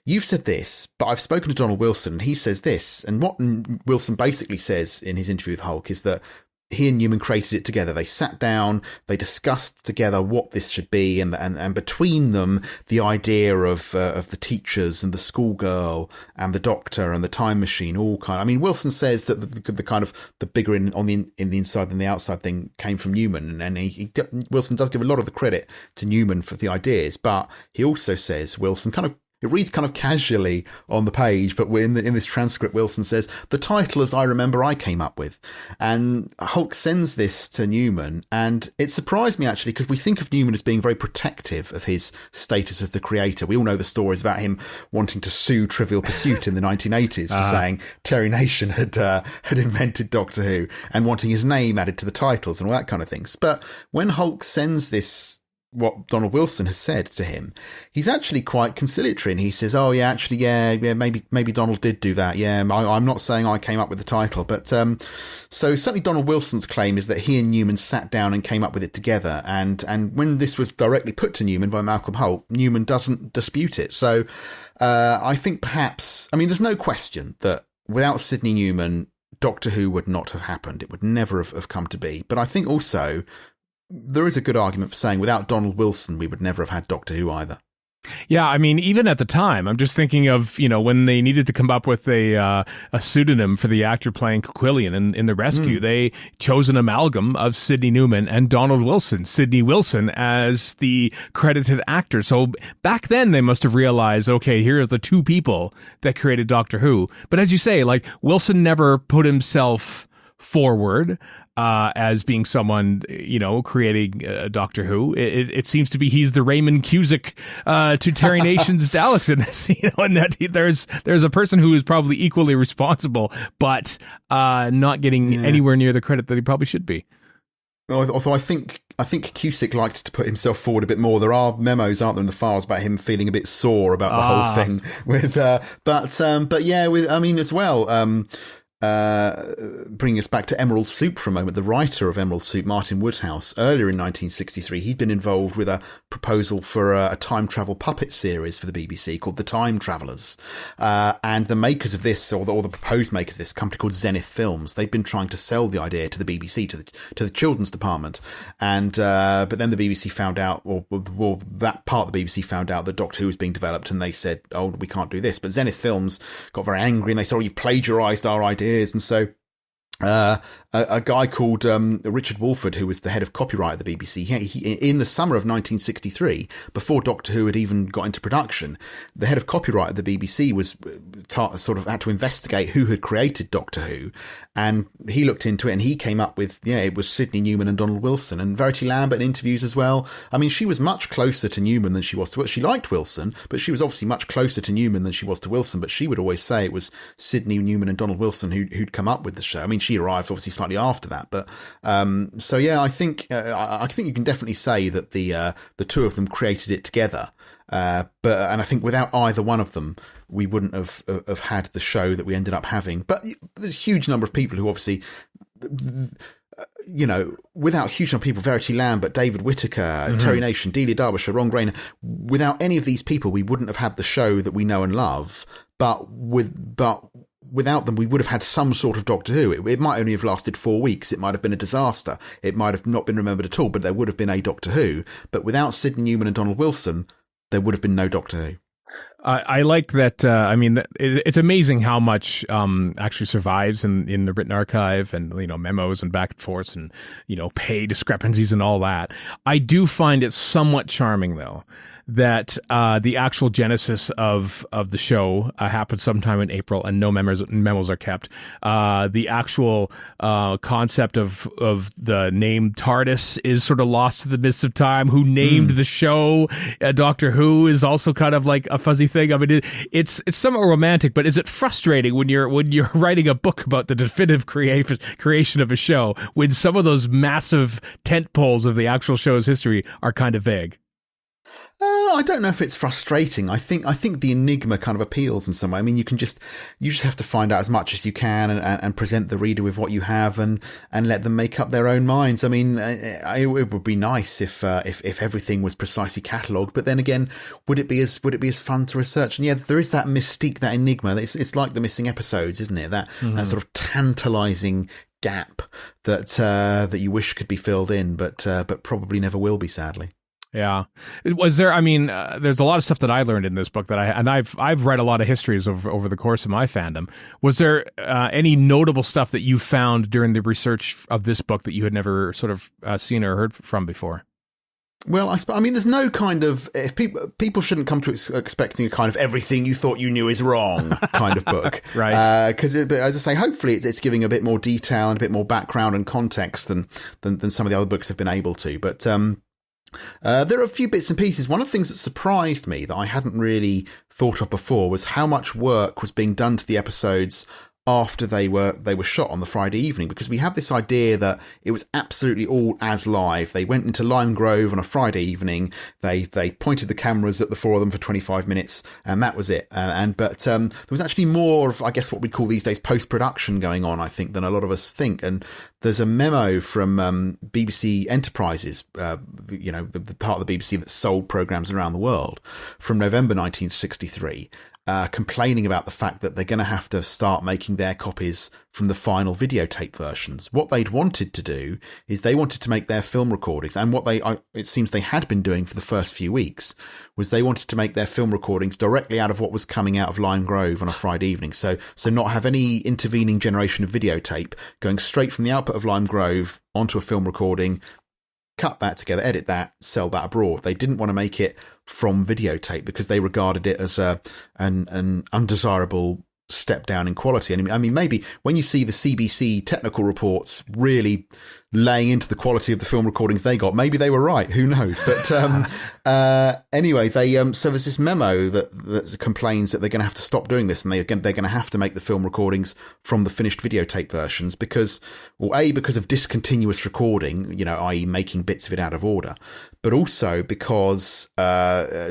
you've said this, but I've spoken to Donald Wilson and he says this. And what Wilson basically says in his interview with Hulke is that he and Newman created it together. They sat down, they discussed together what this should be, and between them, the idea of the teachers and the schoolgirl and the Doctor and the time machine, all kind. I mean, Wilson says that the kind of the bigger in the inside than the outside thing came from Newman, and Wilson does give a lot of the credit to Newman for the ideas, but he also says Wilson it reads kind of casually on the page, but in this transcript, Wilson says, the title, as I remember, I came up with. And Hulke sends this to Newman, and it surprised me, actually, because we think of Newman as being very protective of his status as the creator. We all know the stories about him wanting to sue Trivial Pursuit in the 1980s for saying Terry Nation had invented Doctor Who and wanting his name added to the titles and all that kind of things. But when Hulke sends this, what Donald Wilson has said to him, he's actually quite conciliatory, and he says, oh yeah, actually, maybe Donald did do that. Yeah, I'm not saying I came up with the title, but so certainly Donald Wilson's claim is that he and Newman sat down and came up with it together, and when this was directly put to Newman by Malcolm Hulke, Newman doesn't dispute it. So I think perhaps, there's no question that without Sidney Newman, Doctor Who would not have happened. It would never have come to be. But I think also there is a good argument for saying without Donald Wilson, we would never have had Doctor Who either. Yeah, even at the time, I'm just thinking of, when they needed to come up with a pseudonym for the actor playing Quillian in The Rescue, they chose an amalgam of Sidney Newman and Donald Wilson, Sidney Wilson as the credited actor. So back then they must have realized, okay, here are the two people that created Doctor Who. But as you say, Wilson never put himself forward as being someone, creating Doctor Who. It seems to be he's the Raymond Cusick to Terry Nation's Daleks in this, and that there's a person who is probably equally responsible, but not getting anywhere near the credit that he probably should be. Although I think Cusick liked to put himself forward a bit more. There are memos, aren't there, in the files about him feeling a bit sore about the whole thing. As well. bringing us back to Emerald Soup for a moment, the writer of Emerald Soup, Martin Woodhouse, earlier in 1963, he'd been involved with a proposal for a time travel puppet series for the BBC called The Time Travellers. And the makers of this, or the proposed makers of this, company called Zenith Films, they've been trying to sell the idea to the BBC, to the children's department. And but then the BBC found out, or that part of the BBC found out that Doctor Who was being developed, and they said, oh, we can't do this. But Zenith Films got very angry, and they said, oh, you've plagiarised our idea. And so a guy called Richard Wolford, who was the head of copyright at the BBC, he in the summer of 1963, before Doctor Who had even got into production, the head of copyright at the BBC was sort of had to investigate who had created Doctor Who, and he looked into it, and he came up with, it was Sidney Newman and Donald Wilson, and Verity Lambert in interviews as well. I mean, she was much closer to Newman than she was to Wilson. She liked Wilson, but she was obviously much closer to Newman than she was to Wilson, but she would always say it was Sidney Newman and Donald Wilson who'd come up with the show. I mean, she arrived obviously slightly after that, but so yeah, I think you can definitely say that the two of them created it together. And I think without either one of them, we wouldn't have had the show that we ended up having. But there's a huge number of people who obviously, without a huge number of people, Verity Lambert, David Whittaker, Terry Nation, Delia Derbyshire, Ron Grainer, without any of these people, we wouldn't have had the show that we know and love. But without them, we would have had some sort of Doctor Who. It might only have lasted 4 weeks. It might have been a disaster. It might have not been remembered at all, but there would have been a Doctor Who. But without Sidney Newman and Donald Wilson, there would have been no Doctor Who. I like that. I mean, it's amazing how much actually survives in the written archive, and memos and back and forth, and pay discrepancies and all that. I do find it somewhat charming, though, that the actual genesis of the show happened sometime in April, and no memos are kept. The actual concept of the name TARDIS is sort of lost to the mists of time. Who named the show Doctor Who is also kind of like a fuzzy thing. I mean, it's somewhat romantic, but is it frustrating when you're writing a book about the definitive creation of a show, when some of those massive tent poles of the actual show's history are kind of vague? I don't know if it's frustrating. I think the enigma kind of appeals in some way. I mean, you just have to find out as much as you can and present the reader with what you have and let them make up their own minds. I mean, it would be nice if everything was precisely catalogued, but then again, would it be as fun to research? And yeah, there is that mystique, that enigma. It's like the missing episodes, isn't it? That sort of tantalizing gap that you wish could be filled in, but probably never will be, sadly. Yeah. Was there, I mean, there's a lot of stuff that I learned in this book that I've read a lot of histories over the course of my fandom. Was there any notable stuff that you found during the research of this book that you had never sort of seen or heard from before? Well, I mean, there's no kind of, if people shouldn't come to it expecting a kind of everything you thought you knew is wrong kind of book. Right. Because, as I say, hopefully it's giving a bit more detail and a bit more background and context than some of the other books have been able to. But, there are a few bits and pieces. One of the things that surprised me that I hadn't really thought of before was how much work was being done to the episodes after they were shot on the Friday evening, because we have this idea that it was absolutely all as live. They went into Lime Grove on a Friday evening. They pointed the cameras at the four of them for 25 minutes, and that was it. But there was actually more of, I guess, what we'd call these days post-production going on, I think, than a lot of us think. And there's a memo from BBC Enterprises, the part of the BBC that sold programmes around the world, from November 1963. Complaining about the fact that they're going to have to start making their copies from the final videotape versions. What they'd wanted to do is they wanted to make their film recordings, and what it seems they had been doing for the first few weeks was they wanted to make their film recordings directly out of what was coming out of Lime Grove on a Friday evening. So not have any intervening generation of videotape, going straight from the output of Lime Grove onto a film recording, cut that together, edit that, sell that abroad. They didn't want to make it from videotape because they regarded it as an undesirable step down in quality. And I mean, maybe when you see the CBC technical reports really laying into the quality of the film recordings they got. Maybe they were right. Who knows? But anyway, they so there's this memo that complains that they're going to have to stop doing this, and they're going to have to make the film recordings from the finished videotape versions because of discontinuous recording, i.e. making bits of it out of order, but also because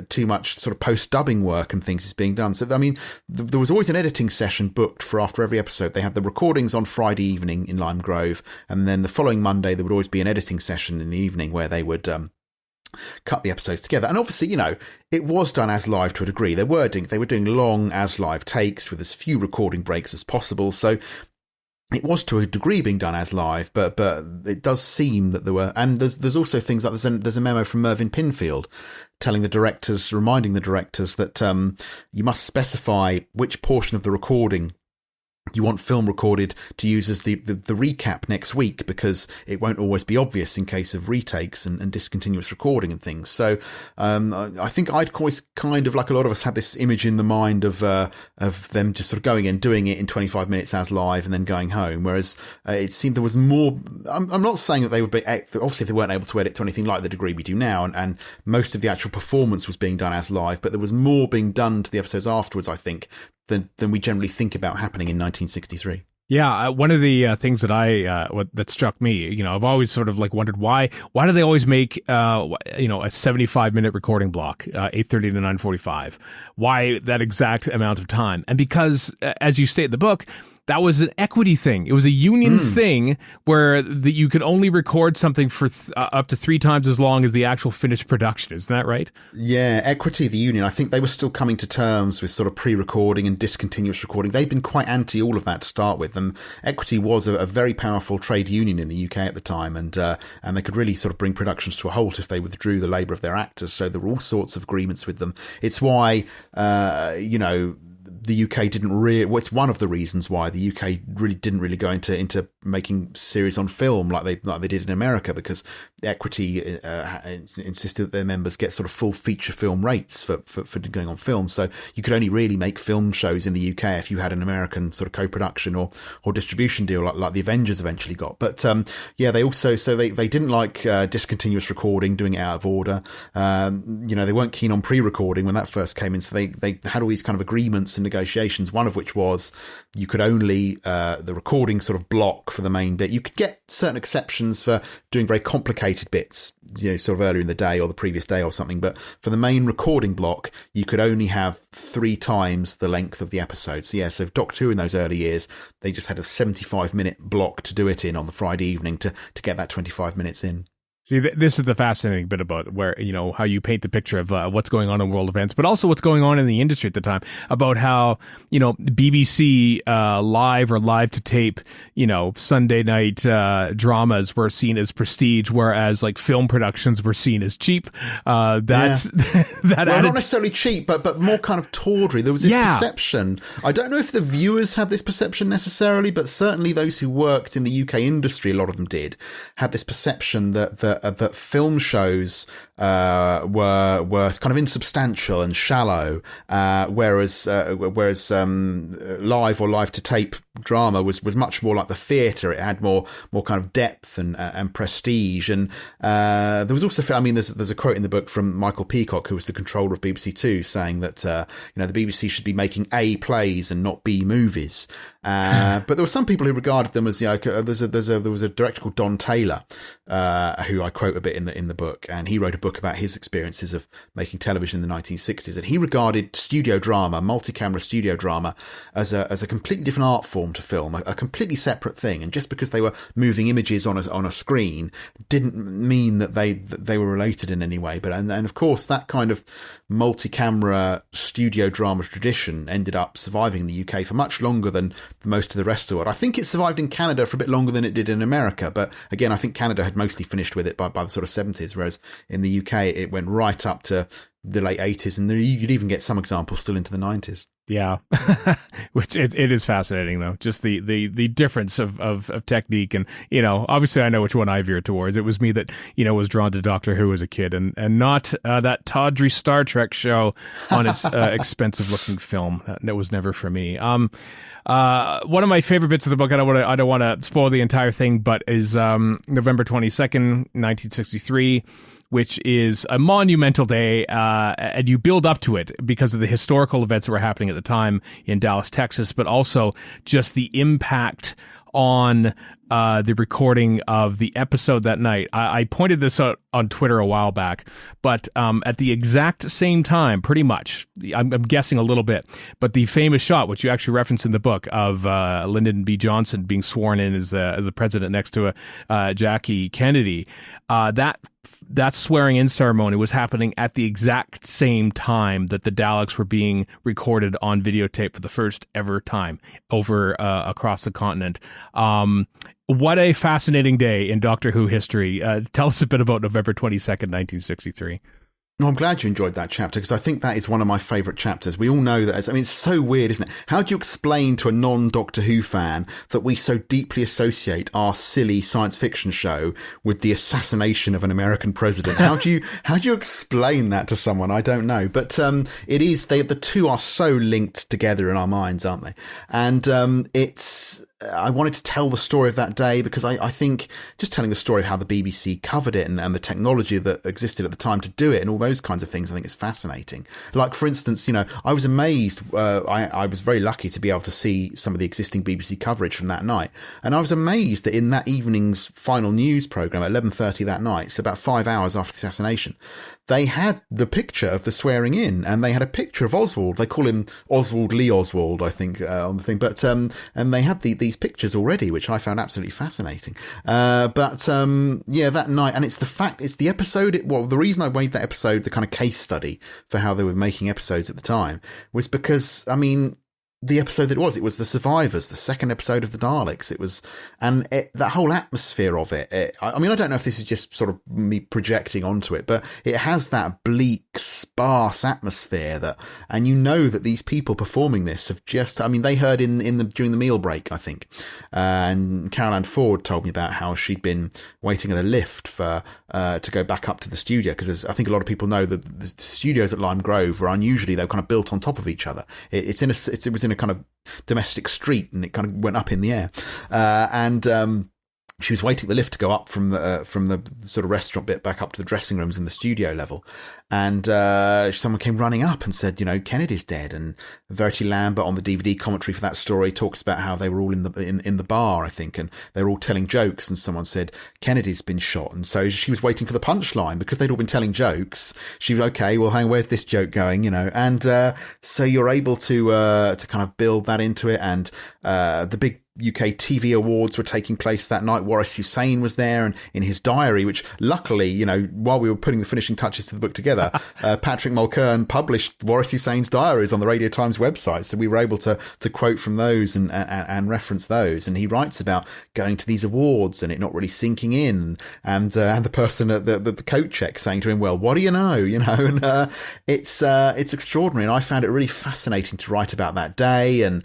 too much sort of post-dubbing work and things is being done. So, I mean, there was always an editing session booked for after every episode. They had the recordings on Friday evening in Lime Grove, and then the following Monday there would always be an editing session in the evening where they would cut the episodes together. And obviously, it was done as live to a degree. They were doing long as live takes with as few recording breaks as possible. So it was to a degree being done as live, but it does seem that there were, and there's also things like there's a memo from Mervyn Pinfield reminding the directors that you must specify which portion of the recording you want film recorded to use as the recap next week, because it won't always be obvious in case of retakes and discontinuous recording and things. So I think I'd always kind of, like a lot of us, had this image in the mind of them just sort of going and doing it in 25 minutes as live and then going home, whereas it seemed there was more. I'm not saying that they would be, obviously they weren't able to edit to anything like the degree we do now, and most of the actual performance was being done as live, but there was more being done to the episodes afterwards, I think, than we generally think about happening in 1963. Yeah, one of the things that that struck me, I've always sort of like wondered why do they always make a 75-minute recording block, 8:30 to 9:45? Why that exact amount of time? And because, as you state in the book, that was an equity thing. It was a union thing where you could only record something for up to 3 times as long as the actual finished production. Isn't that right? Yeah, equity, the union. I think they were still coming to terms with sort of pre-recording and discontinuous recording. They'd been quite anti all of that to start with. And equity was a very powerful trade union in the UK at the time. And they could really sort of bring productions to a halt if they withdrew the labour of their actors. So there were all sorts of agreements with them. It's why, the UK didn't really. Well, it's one of the reasons why the UK didn't really go into making series on film like they did in America, because Equity insisted that their members get sort of full feature film rates for going on film. So you could only really make film shows in the UK if you had an American sort of co-production or distribution deal like the Avengers eventually got. But they also they didn't like discontinuous recording, doing it out of order. They weren't keen on pre-recording when that first came in. So they had all these kind of agreements and negotiations, one of which was you could only the recording sort of block for the main bit. You could get certain exceptions for doing very complicated bits, sort of earlier in the day or the previous day or something, but for the main recording block you could only have 3 times the length of the episode. So Doctor Who in those early years, they just had a 75-minute block to do it in on the Friday evening to get that 25 minutes in. See, this is the fascinating bit about where, how you paint the picture of what's going on in world events, but also what's going on in the industry at the time, about how, BBC live or live to tape, Sunday night dramas were seen as prestige, whereas like film productions were seen as cheap. Not necessarily cheap, but more kind of tawdry. There was this perception. I don't know if the viewers had this perception necessarily, but certainly those who worked in the UK industry, a lot of them did, had this perception that film shows were kind of insubstantial and shallow, whereas live or live to tape drama was much more like the theatre. It had more kind of depth and prestige. And there was also, there's a quote in the book from Michael Peacock, who was the controller of BBC Two, saying that the BBC should be making A plays and not B movies. But there were some people who regarded them as, there was a director called Don Taylor, who I quote a bit in the book, and he wrote a book about his experiences of making television in the 1960s, and he regarded studio drama, multi-camera studio drama, as a completely different art form to film, a completely separate thing. And just because they were moving images on a screen didn't mean that they were related in any way. But and of course that kind of multi-camera studio drama tradition ended up surviving in the UK for much longer than most of the rest of the world. I think it survived in Canada for a bit longer than it did in America, but again, I think Canada had mostly finished with it by the sort of 70s, whereas in the UK it went right up to the late 80s, and you'd even get some examples still into the 90s. Yeah, which it is fascinating though. Just the difference of technique, and obviously I know which one I veered towards. It was me that was drawn to Doctor Who as a kid, and not that tawdry Star Trek show on its expensive looking film. That was never for me. One of my favorite bits of the book, I don't want to spoil the entire thing, but is November 22nd, 1963. Which is a monumental day, and you build up to it because of the historical events that were happening at the time in Dallas, Texas, but also just the impact on the recording of the episode that night. I pointed this out on Twitter a while back, but at the exact same time, pretty much, I'm guessing a little bit, but the famous shot, which you actually reference in the book, of Lyndon B. Johnson being sworn in as the president next to Jackie Kennedy, that swearing in ceremony was happening at the exact same time that the Daleks were being recorded on videotape for the first ever time over across the continent. What a fascinating day in Doctor Who history. Tell us a bit about November 22nd, 1963. No, I'm glad you enjoyed that chapter, because I think that is one of my favourite chapters. We all know that. It's so weird, isn't it? How do you explain to a non-Doctor Who fan that we so deeply associate our silly science fiction show with the assassination of an American president? How do you explain that to someone? I don't know. But the two are so linked together in our minds, aren't they? And I wanted to tell the story of that day because I think just telling the story of how the BBC covered it and the technology that existed at the time to do it and all those kinds of things, I think is fascinating. Like, for instance, I was amazed. I was very lucky to be able to see some of the existing BBC coverage from that night. And I was amazed that in that evening's final news programme at 11:30 that night, so about 5 hours after the assassination, they had the picture of the swearing in, and they had a picture of Oswald. They call him Oswald Lee Oswald, I think, on the thing. But and they had these pictures already, which I found absolutely fascinating. That night, and it's the episode. The reason I made that episode the kind of case study for how they were making episodes at the time was because, the episode that it was The Survivors, the second episode of the Daleks. That whole atmosphere of it. I don't know if this is just sort of me projecting onto it, but it has that bleak, sparse atmosphere and that these people performing this have just, they heard during the meal break, I think. And Caroline Ford told me about how she'd been waiting at a lift to go back up to the studio, because I think a lot of people know that the studios at Lime Grove were unusually, they were kind of built on top of each other. It was in a kind of domestic street, and it kind of went up in the air. She was waiting for the lift to go up from the sort of restaurant bit back up to the dressing rooms in the studio level. And someone came running up and said, Kennedy's dead. And Verity Lambert on the DVD commentary for that story talks about how they were all in the bar, I think, and they were all telling jokes. And someone said, Kennedy's been shot. And so she was waiting for the punchline because they'd all been telling jokes. She was, okay, well, where's this joke going? And so you're able to kind of build that into it. And the big UK TV awards were taking place that night. Waris Hussein was there, and in his diary, which luckily, while we were putting the finishing touches to the book together, Patrick Mulkern published Waris Hussein's diaries on the Radio Times website, so we were able to quote from those and reference those. And he writes about going to these awards and it not really sinking in, and the person at the coat check saying to him, well, what do you know? And it's extraordinary, and I found it really fascinating to write about that day and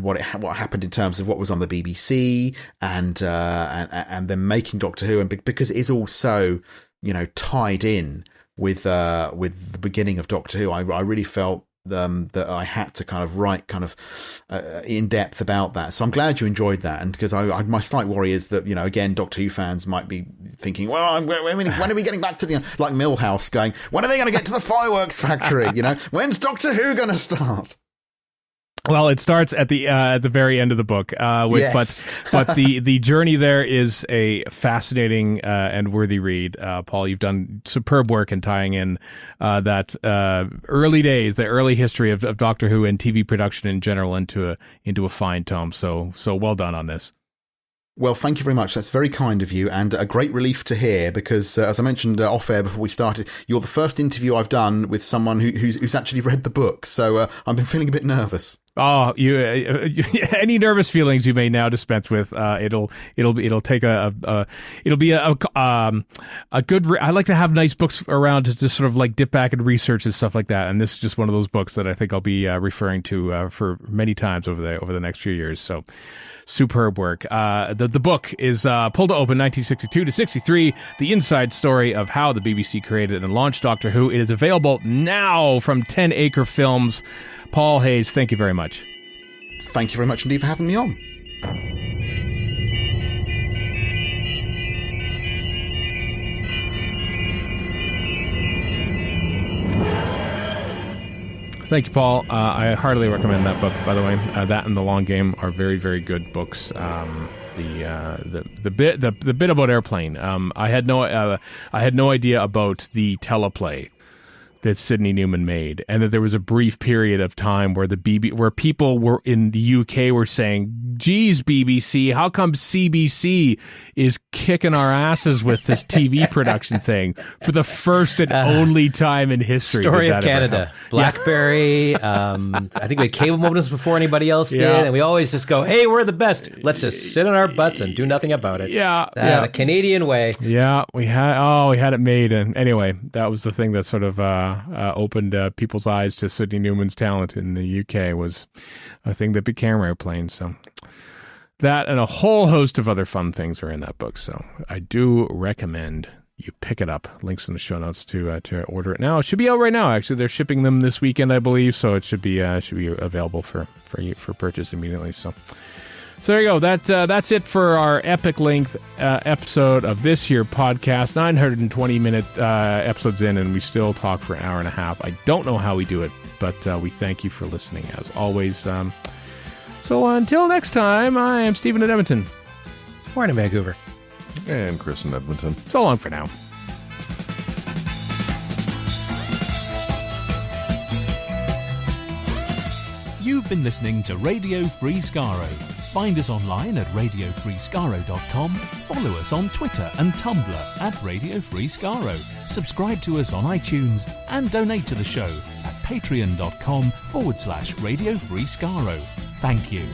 what happened in terms of what was on the BBC and then making Doctor Who, and because it is all so tied in with the beginning of Doctor Who, I really felt that I had to kind of write in depth about that. So I'm glad you enjoyed that, and because my slight worry is that again, Doctor Who fans might be thinking, well, when are we getting back to like Millhouse going, when are they going to get to the fireworks factory? When's Doctor Who going to start? Well, it starts at the very end of the book, yes. but the journey there is a fascinating and worthy read. Paul, you've done superb work in tying in that early days, the early history of Doctor Who and TV production in general into a fine tome. So well done on this. Well, thank you very much. That's very kind of you, and a great relief to hear, because as I mentioned off air before we started, you're the first interview I've done with someone who's actually read the book. So I've been feeling a bit nervous. Oh, any nervous feelings you may now dispense with. It'll take it'll be a good. I like to have nice books around to just sort of like dip back and research and stuff like that. And this is just one of those books that I think I'll be referring to for many times over the next few years. So. Superb work. The book is Pulled to Open 1962 to 63, the inside story of how the BBC created and launched Doctor Who. It is available now from 10 Acre Films. Paul Hayes, thank you very much. Thank you very much indeed for having me on. Thank you, Paul. I heartily recommend that book, by the way. That and The Long Game are very, very good books. The bit about Airplane. I had no idea about the teleplay that Sidney Newman made, and that there was a brief period of time where where people were in the UK were saying, "Geez, BBC, how come CBC is kicking our asses with this TV production thing for the first and only time in history?" Story of Canada, BlackBerry. I think we had cable modems before anybody else did, and we always just go, "Hey, we're the best. Let's just sit on our butts and do nothing about it." The Canadian way. Yeah, we had it made, and anyway, that was the thing that sort of opened people's eyes to Sidney Newman's talent in the UK, was a thing that became Airplane. So that and a whole host of other fun things are in that book. So I do recommend you pick it up. Links in the show notes to order it now. It should be out right now. Actually, they're shipping them this weekend, I believe. So it should be available for purchase immediately. So there you go. That's it for our epic length episode of this here podcast. 920-minute episodes in, and we still talk for an hour and a half. I don't know how we do it, but we thank you for listening as always. So until next time, I am Stephen in Edmonton. Warren in Vancouver. And Chris in Edmonton. So long for now. You've been listening to Radio Free Skaro. Find us online at radiofreeskaro.com. Follow us on Twitter and Tumblr at Radio Free Skaro. Subscribe to us on iTunes and donate to the show at patreon.com/Radio Free Skaro. Thank you.